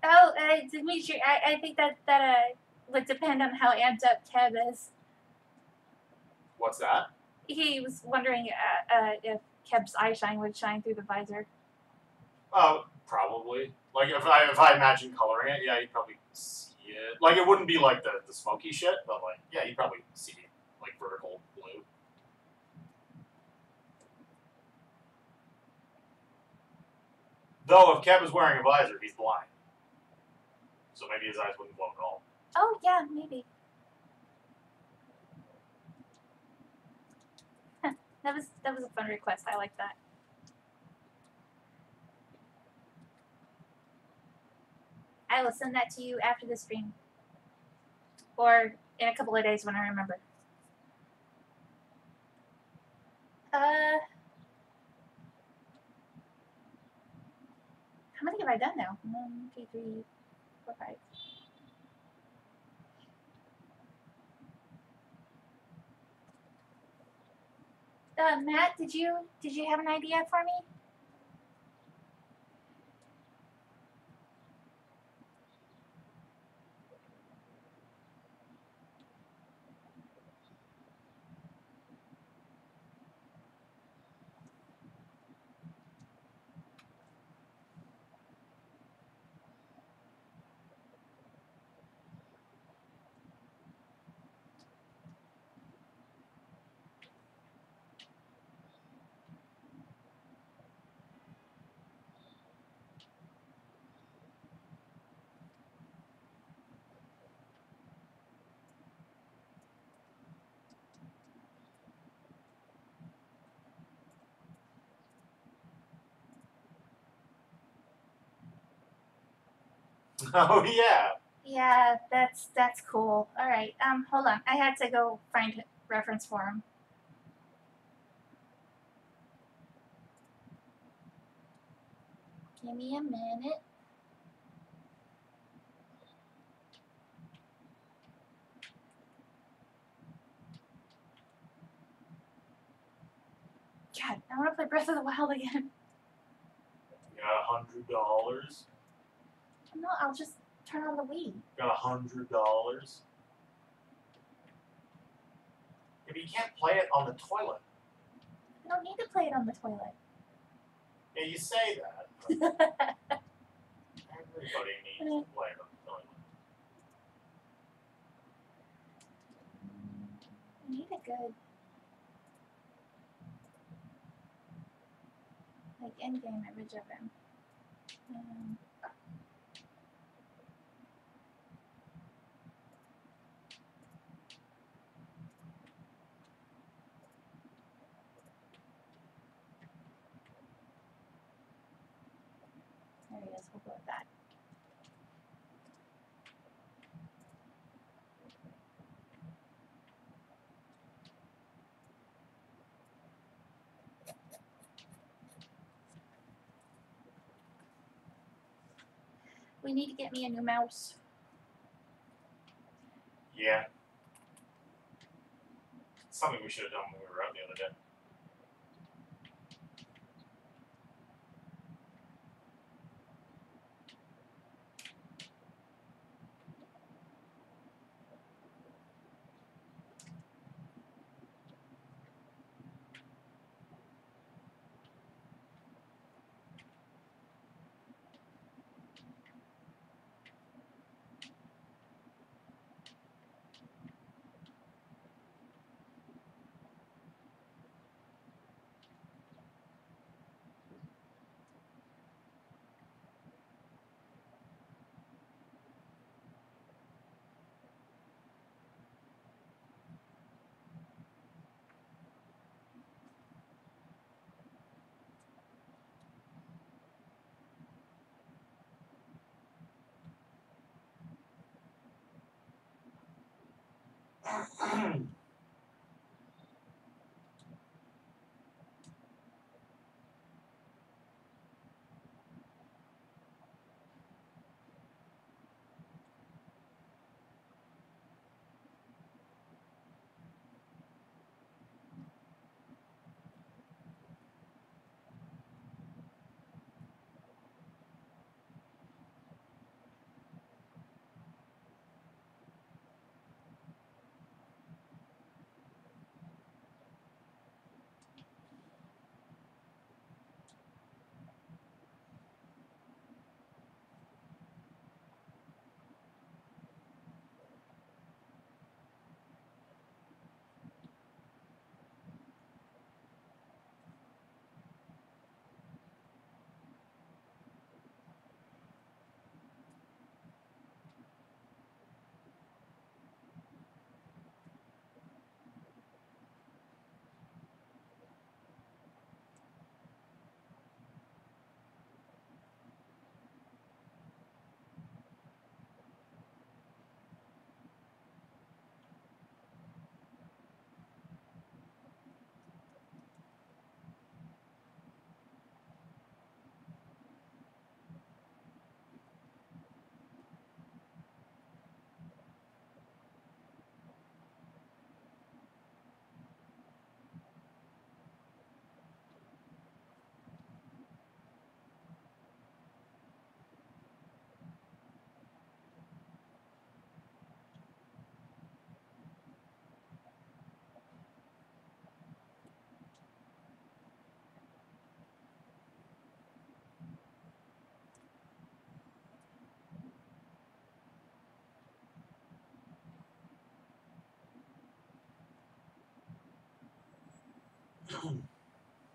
Speaker 1: Oh, Dimitri, I think that would depend on how amped up Kev is.
Speaker 2: What's that?
Speaker 1: He was wondering if Kev's eye shine would shine through the visor.
Speaker 2: Oh, probably. Like if I imagine coloring it, yeah, you'd probably see it. Like it wouldn't be like the smoky shit, but like yeah, you'd probably see like vertical blue. Though if Kev was wearing a visor, he's blind. So maybe his eyes wouldn't glow at all.
Speaker 1: Oh yeah, maybe. That was a fun request. I like that. I will send that to you after the stream. Or in a couple of days when I remember. How many have I done now? 1, 2, 3, 4, 5. Matt, did you have an idea for me?
Speaker 2: Oh yeah.
Speaker 1: Yeah, that's cool. All right. Hold on. I had to go find a reference for him. Give me a minute. God, I want to play Breath of the Wild again.
Speaker 2: Got $100.
Speaker 1: No, I'll just turn on the Wii.
Speaker 2: Got $100. Yeah, but you can't play it on the toilet.
Speaker 1: I don't need to play it on the toilet.
Speaker 2: Yeah, you say that. Everybody needs to play it on the toilet.
Speaker 1: I need a good, like, in-game image of him. There he is. We'll go with that. We need to get me a new mouse.
Speaker 2: Yeah. It's something we should have done when we were out the other day.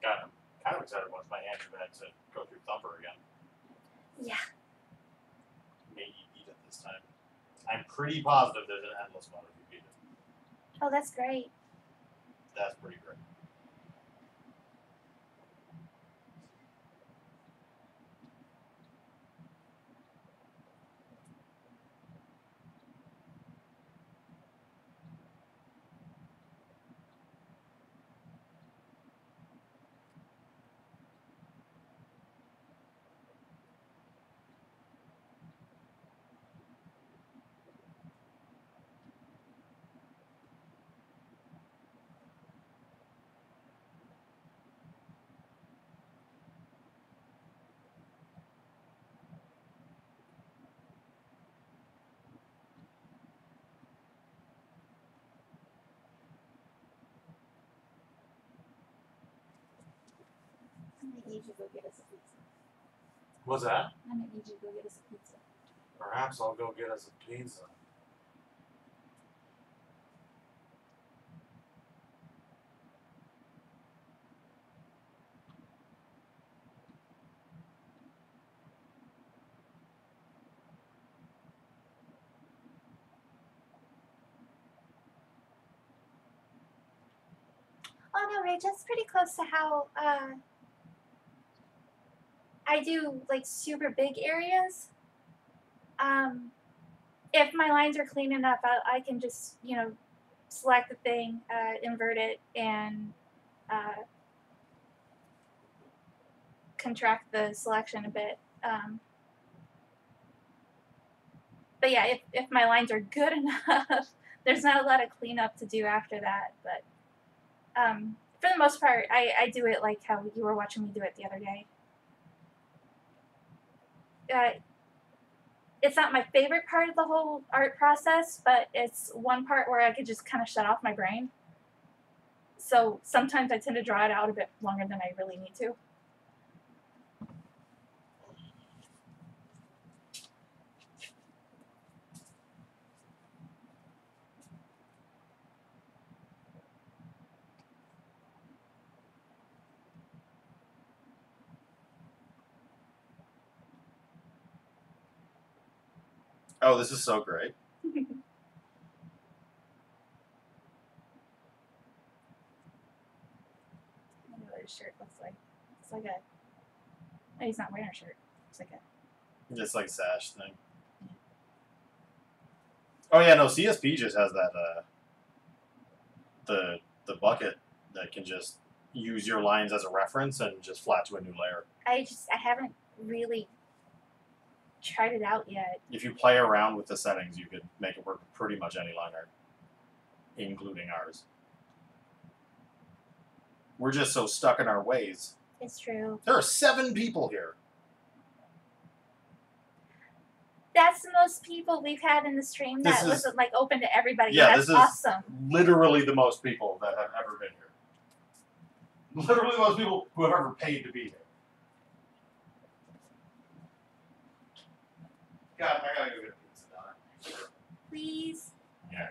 Speaker 2: God, I'm kind of excited once my hand had to go through Thumper again.
Speaker 1: Yeah.
Speaker 2: Maybe beat it this time. I'm pretty positive there's an endless mode if you beat it.
Speaker 1: Oh, that's great.
Speaker 2: That's pretty great.
Speaker 1: I'm gonna need you to go get us a pizza.
Speaker 2: What's that?
Speaker 1: I'm gonna need you to go get us a pizza.
Speaker 2: Perhaps I'll go get us a pizza.
Speaker 1: Oh no, Rach, that's pretty close to how I do like super big areas. If my lines are clean enough, I can just, you know, select the thing, invert it, and contract the selection a bit. But yeah, if my lines are good enough, there's not a lot of cleanup to do after that. But for the most part, I do it like how you were watching me do it the other day. It's not my favorite part of the whole art process, but it's one part where I could just kind of shut off my brain. So sometimes I tend to draw it out a bit longer than I really need to.
Speaker 2: Oh, this is so great.
Speaker 1: I know what his shirt looks like. It's like a. No, he's not wearing a shirt. It's like a.
Speaker 2: Just like sash thing. Oh yeah, no, CSP just has that the bucket that can just use your lines as a reference and just flat to a new layer.
Speaker 1: I haven't really tried it out yet.
Speaker 2: If you play around with the settings, you could make it work with pretty much any line art, including ours. We're just so stuck in our ways.
Speaker 1: It's true.
Speaker 2: There are 7 people here.
Speaker 1: That's the most people we've had in the stream that wasn't like open to everybody.
Speaker 2: Yeah,
Speaker 1: that's
Speaker 2: this is
Speaker 1: awesome.
Speaker 2: Literally the most people that have ever been here. Literally the most people who have ever paid to be here. God, I gotta go get a pizza, Donna.
Speaker 1: Please.
Speaker 2: Yeah.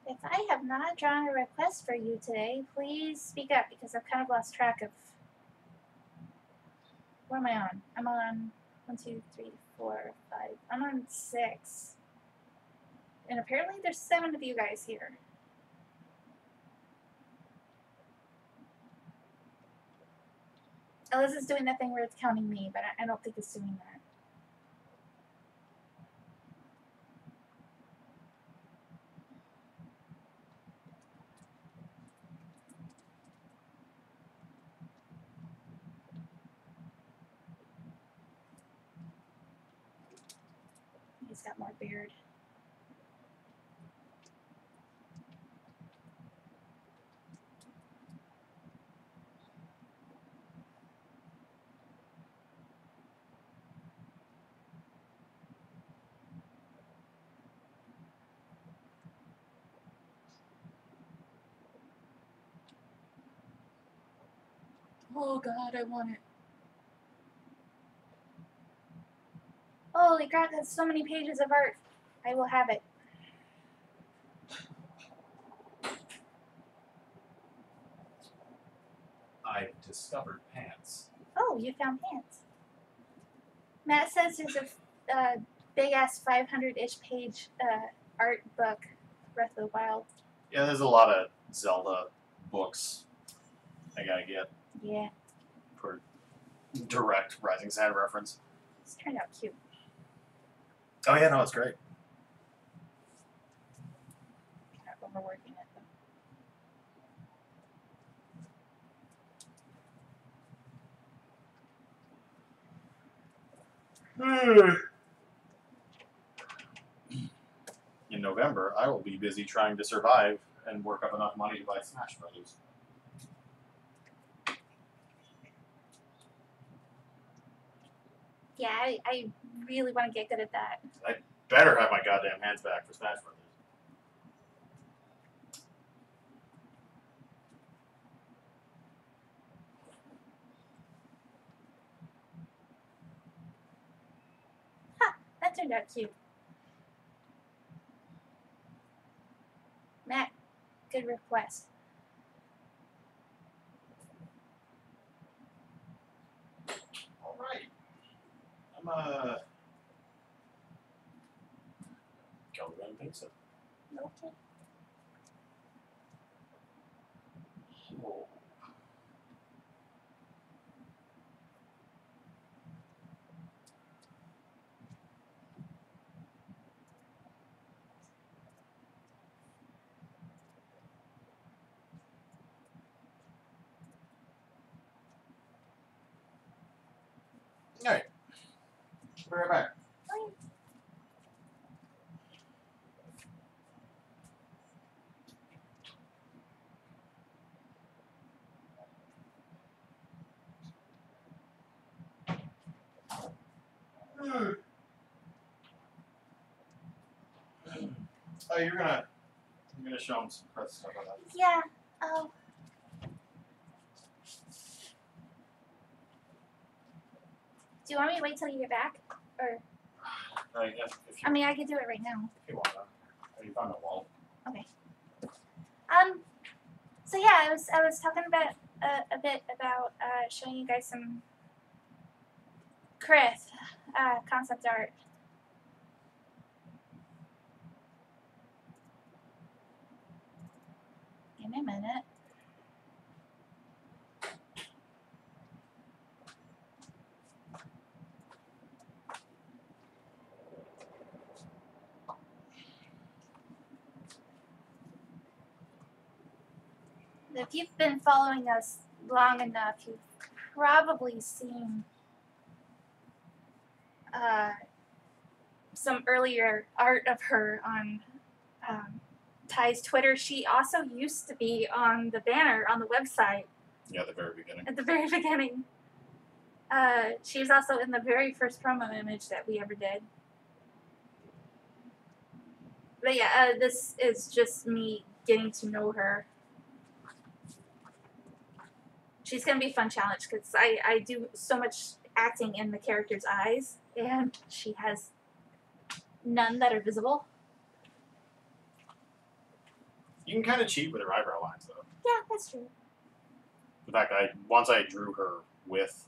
Speaker 1: If I have not drawn a request for you today, please speak up because I've kind of lost track of. What am I on? I'm on 1, 2, 3, 4, 5. I'm on 6. And apparently there's 7 of you guys here. Unless it's doing that thing where it's counting me, but I don't think it's doing that. He's got more beard. Oh God, I want it. Holy crap, that's so many pages of art. I will have it.
Speaker 2: I've discovered pants.
Speaker 1: Oh, you found pants. Matt says there's a big-ass 500-ish page art book, Breath of the Wild.
Speaker 2: Yeah, there's a lot of Zelda books I gotta get.
Speaker 1: Yeah.
Speaker 2: For direct Rising Sun reference.
Speaker 1: It's turned out cute.
Speaker 2: Oh yeah, no, it's great.
Speaker 1: Not overworking it
Speaker 2: though. In November, I will be busy trying to survive and work up enough money to buy Smash Brothers.
Speaker 1: Yeah, I really want to get good at that.
Speaker 2: I better have my goddamn hands back for Smash Brothers.
Speaker 1: Ha! That turned out cute. Matt, good request.
Speaker 2: All right. I'm go run pizza.
Speaker 1: Okay.
Speaker 2: Oh. All right. Be right back. Oh, you're gonna show him some press stuff on that.
Speaker 1: Yeah. Oh. Do you want me to wait till you get back, or?
Speaker 2: If you,
Speaker 1: I mean, I could do it right now.
Speaker 2: if you want to. You found a wall.
Speaker 1: So yeah, I was talking about a bit about showing you guys some Krith concept art. Give me a minute. If you've been following us long enough, you've probably seen some earlier art of her on Ty's Twitter. She also used to be on the banner on the website.
Speaker 2: Yeah, at the very beginning.
Speaker 1: At the very beginning. She was also in the very first promo image that we ever did. But yeah, this is just me getting to know her. She's going to be a fun challenge because I do so much acting in the character's eyes, and she has none that are visible.
Speaker 2: You can kind of cheat with her eyebrow lines, though.
Speaker 1: Yeah, that's true.
Speaker 2: In fact, once I drew her with...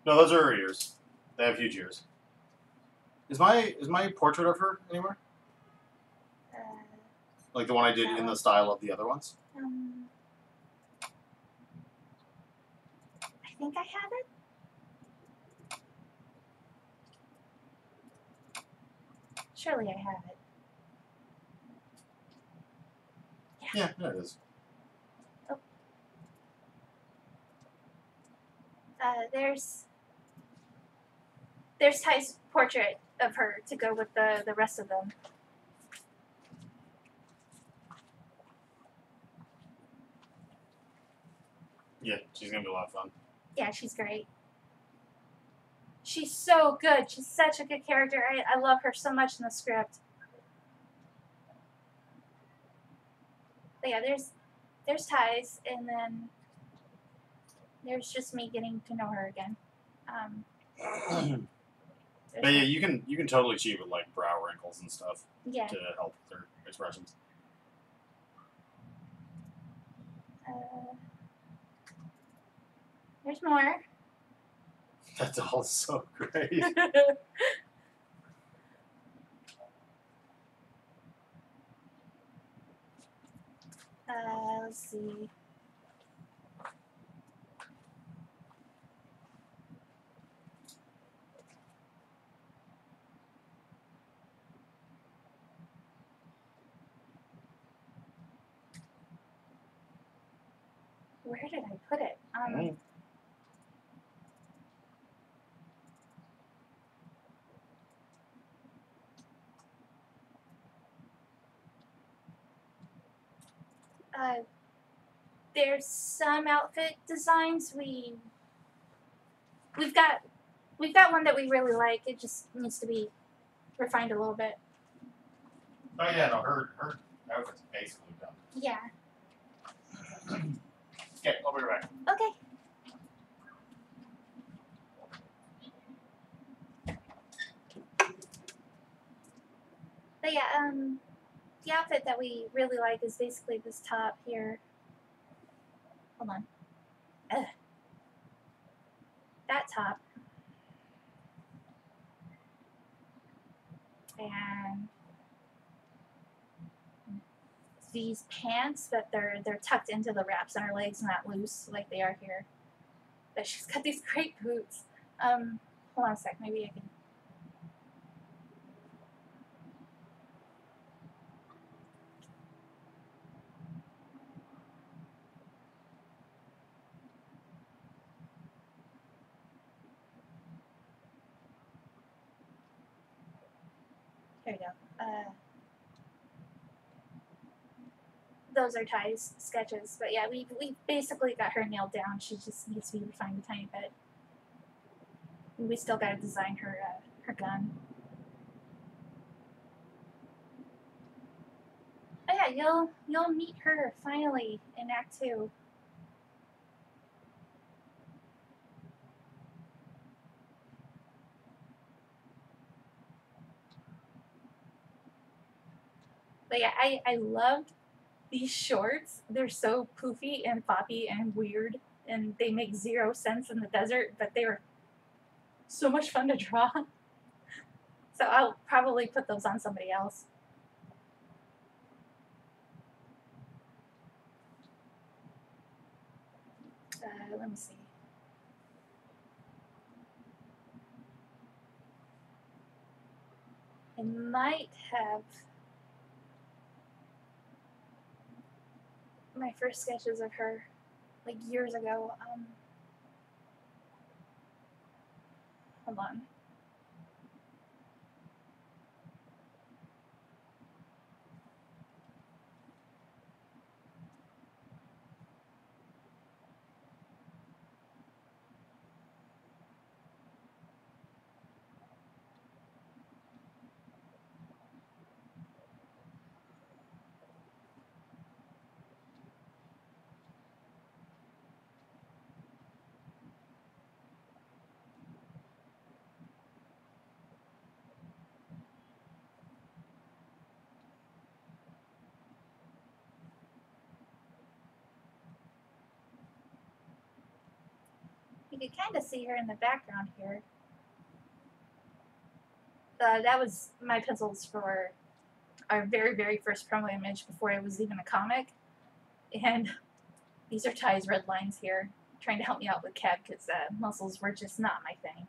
Speaker 2: No, those are her ears. They have huge ears. Is my portrait of her anywhere? Like the one I did in the style of the other ones?
Speaker 1: I think I have it. Surely I have it.
Speaker 2: Yeah, there it is.
Speaker 1: Oh. There's Ty's portrait of her to go with the rest of them.
Speaker 2: Yeah, she's gonna be a lot of fun.
Speaker 1: Yeah, she's great. She's so good. She's such a good character. I love her so much in the script. But yeah, there's Ty's, and then there's just me getting to know her again.
Speaker 2: But yeah, you can totally cheat with like brow wrinkles and stuff
Speaker 1: yeah.
Speaker 2: to help with their expressions.
Speaker 1: There's more.
Speaker 2: That's all so great.
Speaker 1: Let's see. Where did I put it? There's some outfit designs we've got one that we really like. It just needs to be refined a little bit.
Speaker 2: Oh yeah, no, her outfit's basically done.
Speaker 1: Yeah.
Speaker 2: Okay, I'll be right back.
Speaker 1: Okay. But yeah, the outfit that we really like is basically this top here. Hold on. Ugh. That top. And these pants, but they're tucked into the wraps on her legs, not loose like they are here. But she's got these great boots. Hold on a sec, maybe I can. There you go. Those are Ty's sketches, but yeah, we basically got her nailed down. She just needs to be refined a tiny bit. We still got to design her her gun. Oh yeah, you'll meet her finally in Act 2. But yeah, I loved these shorts. They're so poofy and floppy and weird, and they make zero sense in the desert, but they were so much fun to draw. So I'll probably put those on somebody else. Let me see. I might have my first sketches of her like years ago. Hold on. You can kind of see her in the background here. That was my pencils for our very, very first promo image before it was even a comic. And these are Ty's red lines here, trying to help me out with CAD because muscles were just not my thing.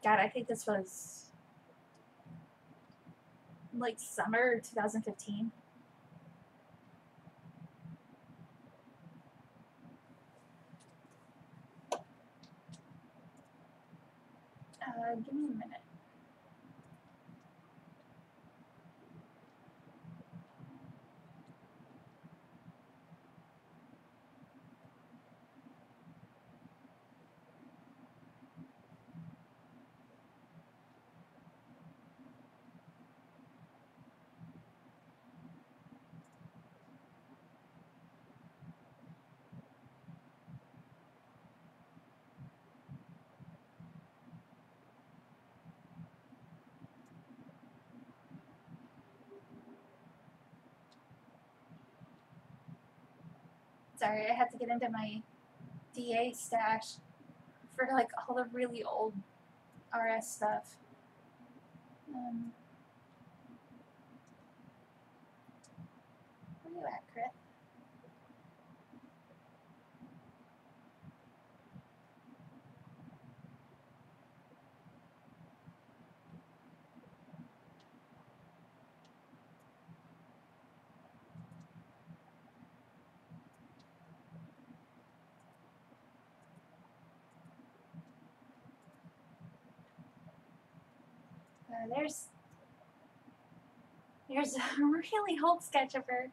Speaker 1: God, I think this was like summer 2015. Give me a minute. Sorry, I had to get into my DA stash for like all the really old RS stuff. Where you at, Chris? There's a really old sketch of her.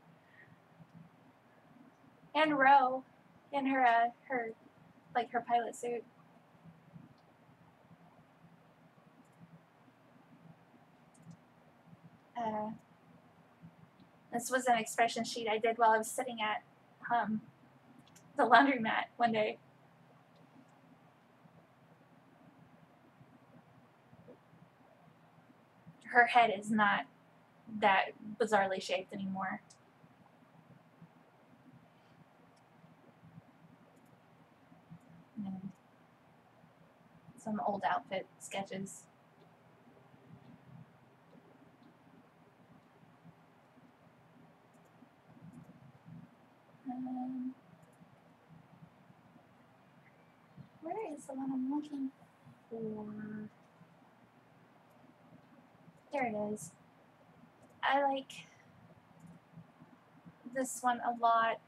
Speaker 1: And Ro in her her pilot suit. This was an expression sheet I did while I was sitting at the laundromat one day. Her head is not that bizarrely shaped anymore. And some old outfit sketches. Where is the one I'm looking for? There it is. I like this one a lot.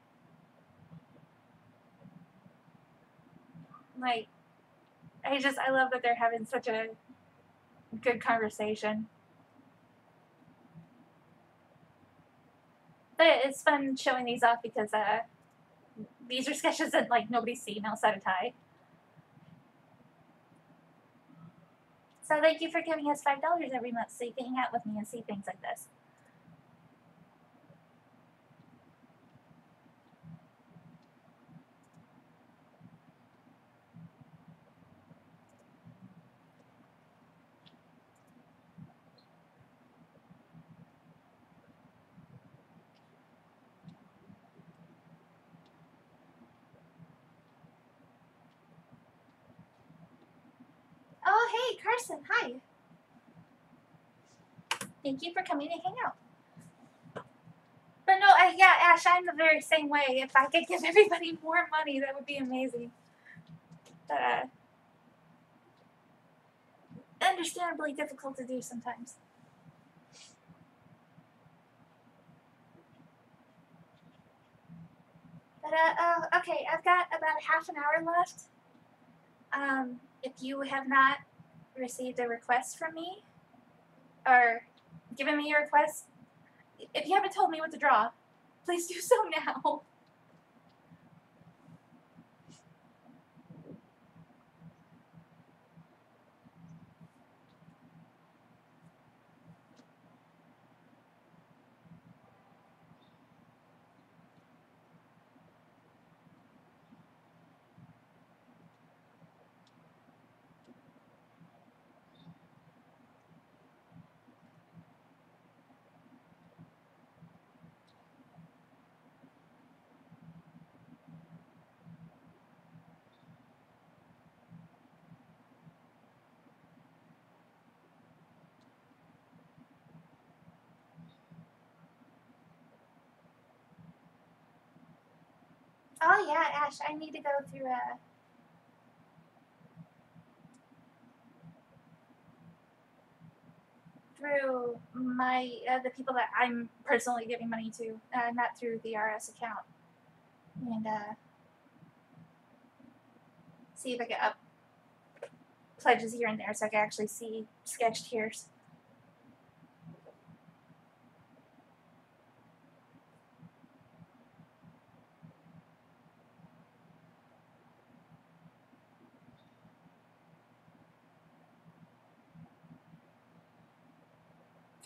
Speaker 1: Like, I love that they're having such a good conversation. But it's fun showing these off because these are sketches that like nobody's seen outside of Ty. So thank you for giving us $5 every month so you can hang out with me and see things like this. Carson, hi. Thank you for coming to hang out. But no, yeah, Ash, I'm the very same way. If I could give everybody more money, that would be amazing. But, understandably difficult to do sometimes. But, okay, I've got about half an hour left. If you have not received a request from me, or given me a request, if you haven't told me what to draw, please do so now. Oh yeah, Ash, I need to go through my the people that I'm personally giving money to, not through the RS account, and see if I can up pledges here and there so I can actually see sketched here's.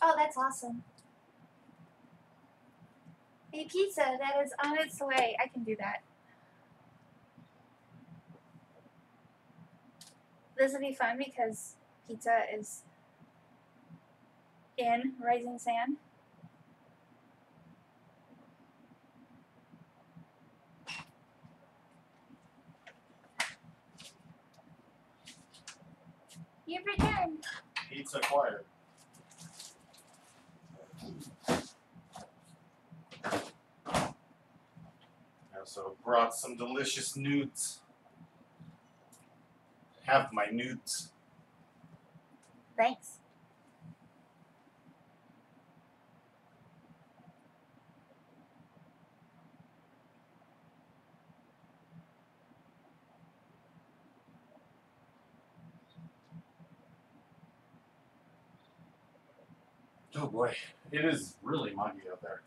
Speaker 1: Oh, that's awesome. A pizza that is on its way. I can do that. This will be fun because pizza is in Rising Sand. You've returned.
Speaker 2: Pizza acquired. I also brought some delicious nudes. Have my nudes.
Speaker 1: Thanks.
Speaker 2: Oh boy, it is really muggy out there.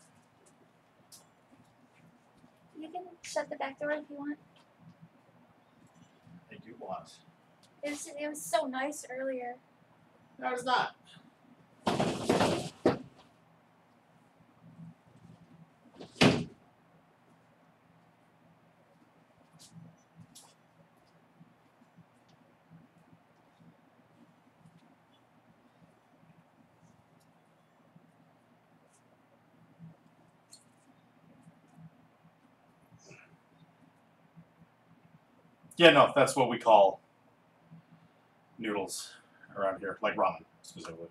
Speaker 1: You can shut the back door if you want.
Speaker 2: I do want.
Speaker 1: It was so nice earlier.
Speaker 2: No, it's not. Yeah, no, that's what we call noodles around here, like ramen specifically.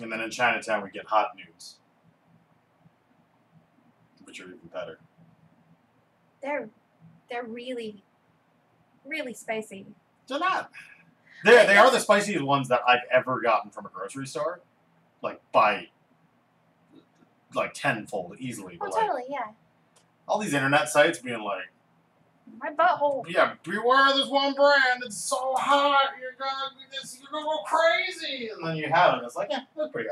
Speaker 2: And then in Chinatown, we get hot noodles, which are even better.
Speaker 1: They're really, really spicy.
Speaker 2: They're not. They are the spiciest ones that I've ever gotten from a grocery store, like by like tenfold easily.
Speaker 1: Oh,
Speaker 2: But
Speaker 1: totally,
Speaker 2: like,
Speaker 1: yeah.
Speaker 2: all these internet sites being like,
Speaker 1: My butthole.
Speaker 2: yeah, beware this one brand. It's so hot. You're gonna go crazy. And then you have it. And it's like, yeah, that's pretty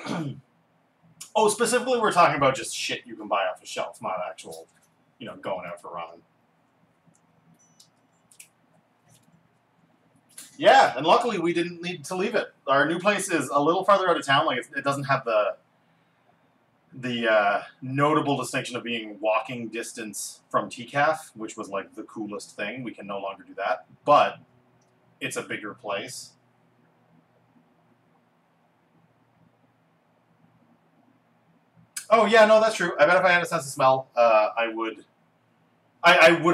Speaker 2: good. Oh, specifically, we're talking about just shit you can buy off a shelf, not actual, going out for ramen. Yeah, and luckily we didn't need to leave it. Our new place is a little farther out of town. Like it doesn't have the notable distinction of being walking distance from TCAF, which was like the coolest thing. We can no longer do that, but it's a bigger place. Oh yeah, no, that's true. I bet if I had a sense of smell, I would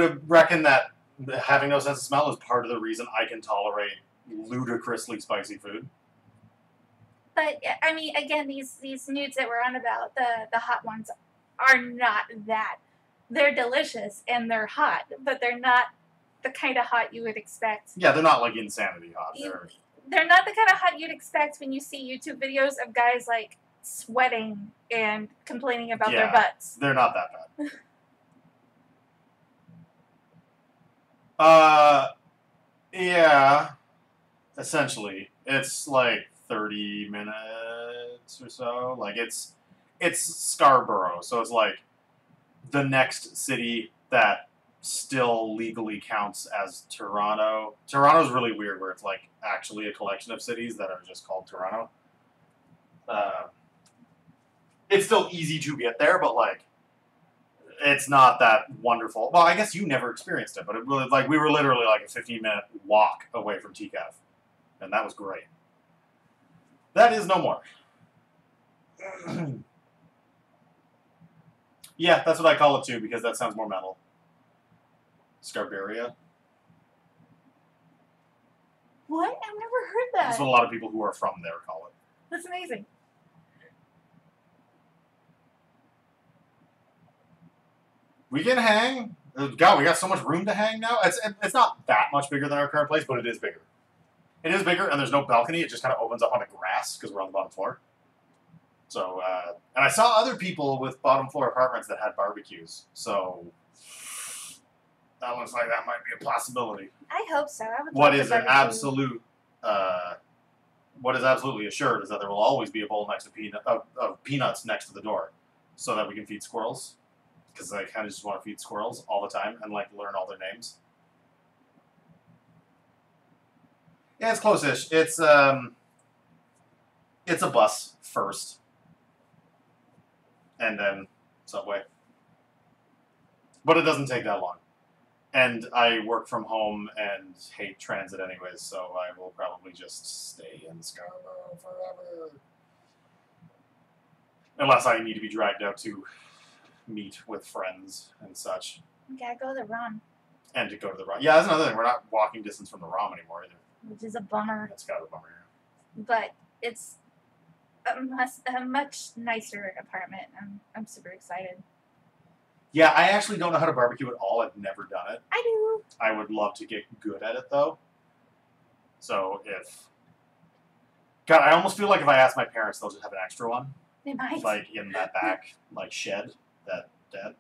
Speaker 2: have reckoned that having no sense of smell is part of the reason I can tolerate ludicrously spicy food.
Speaker 1: But I mean, again, these nudes that we're on about, the hot ones, are not that. They're delicious and they're hot, but they're not the kind of hot you would expect.
Speaker 2: Yeah, they're not like insanity hot.
Speaker 1: They're not the kind of hot you'd expect when you see YouTube videos of guys like sweating and complaining about their butts.
Speaker 2: They're not that bad. Yeah, essentially, it's like 30 minutes or so. Like it's Scarborough, so it's like the next city that still legally counts as Toronto. Toronto's really weird, where it's like actually a collection of cities that are just called Toronto. It's still easy to get there, but like it's not that wonderful. Well, I guess you never experienced it, but it really, like, we were literally like a 15-minute walk away from TCAF, and that was great. That is no more. Yeah, that's what I call it too, because that sounds more metal. Scarberia.
Speaker 1: What? I've never heard that.
Speaker 2: That's what a lot of people who are from there call it.
Speaker 1: That's amazing.
Speaker 2: We can hang. God, we got so much room to hang now. It's not that much bigger than our current place, but it is bigger. It is bigger, and there's no balcony. It just kind of opens up on the grass because we're on the bottom floor. So, and I saw other people with bottom floor apartments that had barbecues. So that looks like that might be a possibility.
Speaker 1: I hope so. I would
Speaker 2: What
Speaker 1: love
Speaker 2: is
Speaker 1: the
Speaker 2: an absolute, what is absolutely assured is that there will always be a bowl next to of peanuts next to the door, so that we can feed squirrels. Because I kind of just want to feed squirrels all the time and like learn all their names. Yeah, it's close-ish. It's a bus first, and then subway. But it doesn't take that long. And I work from home and hate transit anyways, so I will probably just stay in Scarborough forever. Unless I need to be dragged out to meet with friends and such.
Speaker 1: You gotta go to the ROM.
Speaker 2: And to go to the ROM. Yeah, that's another thing. We're not walking distance from the ROM anymore either.
Speaker 1: Which is a bummer.
Speaker 2: That's kind of a bummer.
Speaker 1: But it's a much nicer apartment. I'm super excited.
Speaker 2: Yeah, I actually don't know how to barbecue at all. I've never done it.
Speaker 1: I do.
Speaker 2: I would love to get good at it, though. So if... God, I almost feel like if I ask my parents, they'll just have an extra one.
Speaker 1: They might.
Speaker 2: Like, in that back, like, shed. That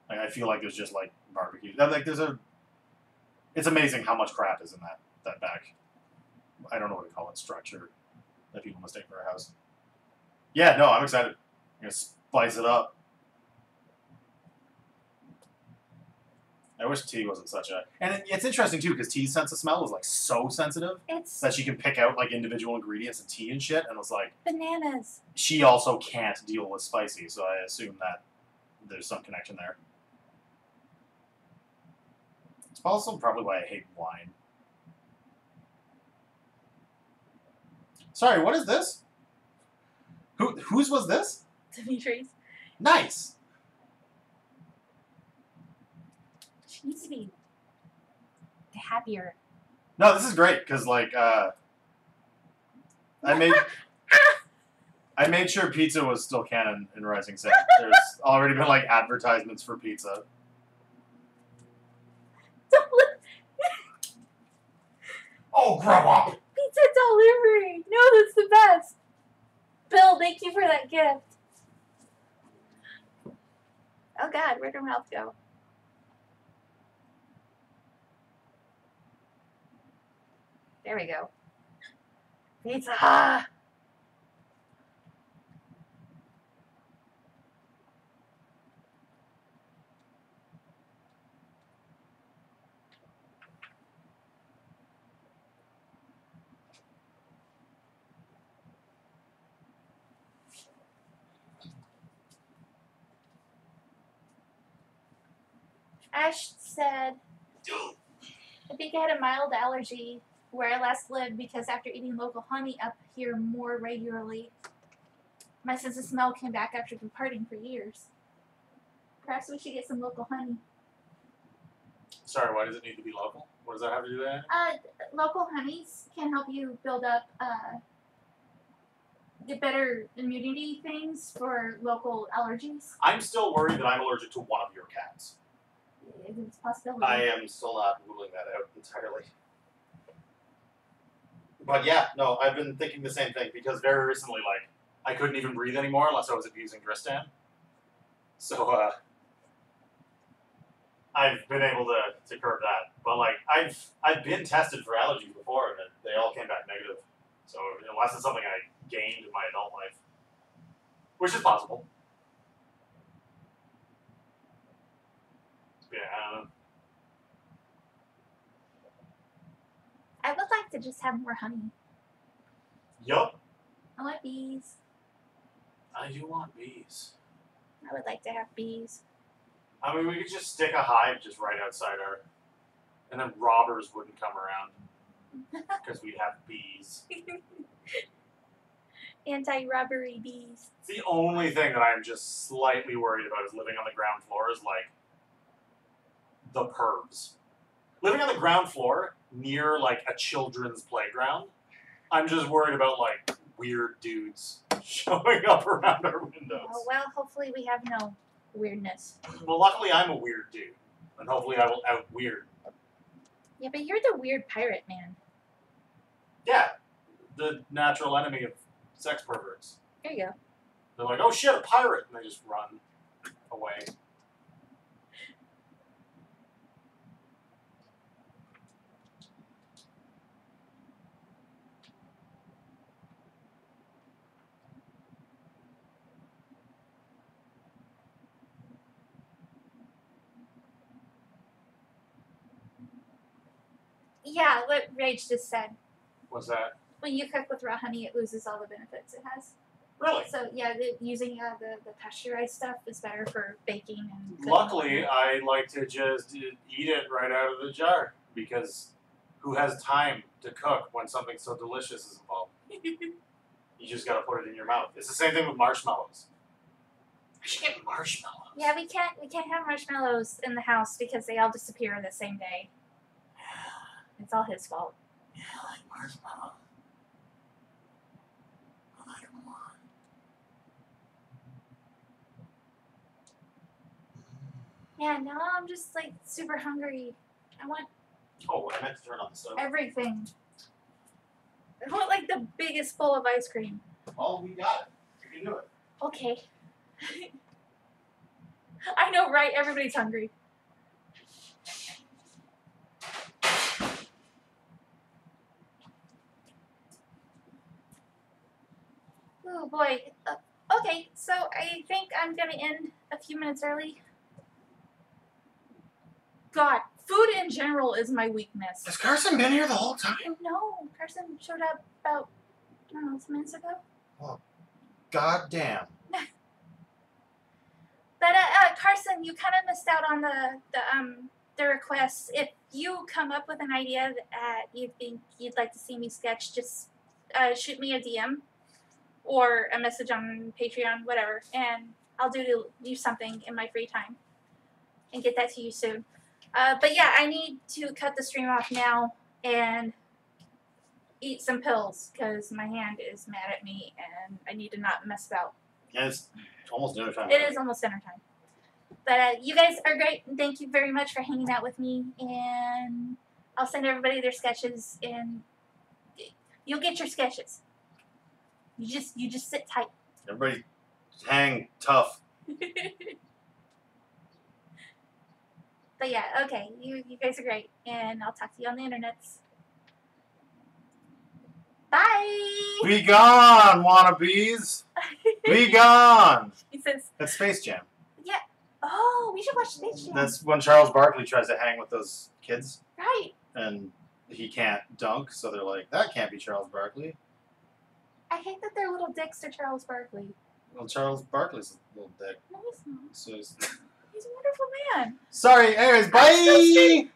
Speaker 2: like, I feel like there's just like barbecue. Like it's amazing how much crap is in that back. I don't know what to call it, structure that people mistake for a house. Yeah, no, I'm excited. I'm gonna spice it up. I wish T wasn't such a... And it's interesting too, because T's sense of smell is like so sensitive that she can pick out like individual ingredients of tea and shit, and it's like
Speaker 1: bananas.
Speaker 2: She also can't deal with spicy, so I assume that there's some connection there. It's also probably why I hate wine. Sorry, what is this? Whose was this?
Speaker 1: Dimitri's.
Speaker 2: Nice.
Speaker 1: She needs to be happier.
Speaker 2: No, this is great because like I made sure pizza was still canon in Rising Sun. There's already been like advertisements for pizza. Oh, grow up!
Speaker 1: Pizza delivery! No, that's the best! Bill, thank you for that gift. Oh God, where'd her mouth go? There we go. Pizza! Ash said, I think I had a mild allergy where I last lived because after eating local honey up here more regularly. My sense of smell came back after departing for years. Perhaps we should get some local honey.
Speaker 3: Sorry, why does it need to be local? What does that have to do with that?
Speaker 1: Local honeys can help you build up get better immunity things for local allergies.
Speaker 3: I'm still worried that I'm allergic to one of your cats.
Speaker 1: It's a possibility.
Speaker 2: I am still not ruling that out entirely. But yeah, no, I've been thinking the same thing because
Speaker 3: Very recently, like, I couldn't even breathe anymore unless I was abusing Dristan. So, I've been able to curb that. But, like, I've been tested for allergies before, and they all came back negative. So, unless it's something I gained in my adult life, which is possible. Yeah.
Speaker 1: I would like to just have more honey.
Speaker 3: Yup.
Speaker 1: I want bees.
Speaker 3: I do want bees.
Speaker 1: I would like to have bees.
Speaker 3: I mean, we could just stick a hive just right outside our... And then robbers wouldn't come around. Because we'd have bees.
Speaker 1: Anti-robbery bees.
Speaker 3: The only thing that I'm just slightly worried about is living on the ground floor is, like, the pervs. Living on the ground floor near, like, a children's playground, I'm just worried about, like, weird dudes showing up around our windows.
Speaker 1: Oh, well, hopefully we have no weirdness.
Speaker 3: Well, luckily I'm a weird dude. And hopefully I will out-weird.
Speaker 1: Yeah, but you're the weird pirate man.
Speaker 3: Yeah. The natural enemy of sex perverts.
Speaker 1: There you go.
Speaker 3: They're like, oh shit, a pirate! And they just run away.
Speaker 1: Yeah, what Rage just said.
Speaker 3: What's that?
Speaker 1: When you cook with raw honey, it loses all the benefits it has.
Speaker 3: Really?
Speaker 1: So yeah, using the pasteurized stuff is better for baking and cooking.
Speaker 3: Luckily, I like to just eat it right out of the jar because who has time to cook when something so delicious is involved? You just gotta put it in your mouth. It's the same thing with marshmallows. I should get marshmallows.
Speaker 1: Yeah, we can't have marshmallows in the house because they all disappear the same day. It's all his fault.
Speaker 3: Yeah, I like marshmallows. I like them a lot.
Speaker 1: Yeah, now I'm just like super hungry. I want
Speaker 2: oh, I meant to turn on the stove.
Speaker 1: everything. I want like the biggest bowl of ice cream.
Speaker 2: Oh, we got it. You can do it.
Speaker 1: Okay. I know, right? Everybody's hungry. Oh boy. Okay, so I think I'm gonna end a few minutes early. God, food in general is my weakness.
Speaker 2: Has Carson been here the whole time?
Speaker 1: No, Carson showed up about, I don't know, some minutes ago.
Speaker 2: God damn.
Speaker 1: But Carson, you kind of missed out on the requests. If you come up with an idea that you think you'd like to see me sketch, just shoot me a DM or a message on Patreon, whatever, and I'll do something in my free time and get that to you soon. But yeah, I need to cut the stream off now and eat some pills because my hand is mad at me and I need to not mess about.
Speaker 2: Yeah, it's almost dinner time.
Speaker 1: It is almost dinner time. But you guys are great. Thank you very much for hanging out with me. And I'll send everybody their sketches and you'll get your sketches. You just sit tight.
Speaker 2: Everybody hang tough.
Speaker 1: But yeah, okay. You guys are great. And I'll talk to you on the internets. Bye!
Speaker 2: Be gone, wannabes! Be gone!
Speaker 1: He says,
Speaker 2: That's Space Jam.
Speaker 1: yeah. Oh, we should watch Space Jam.
Speaker 2: That's when Charles Barkley tries to hang with those kids.
Speaker 1: Right.
Speaker 2: And he can't dunk, so they're like, that can't be Charles Barkley.
Speaker 1: I hate that they're little dicks to Charles Barkley.
Speaker 2: Well, Charles Barkley's a little dick.
Speaker 1: No, he's not.
Speaker 2: So
Speaker 1: He's a wonderful man.
Speaker 2: sorry, anyways,
Speaker 1: I'm still
Speaker 2: bye!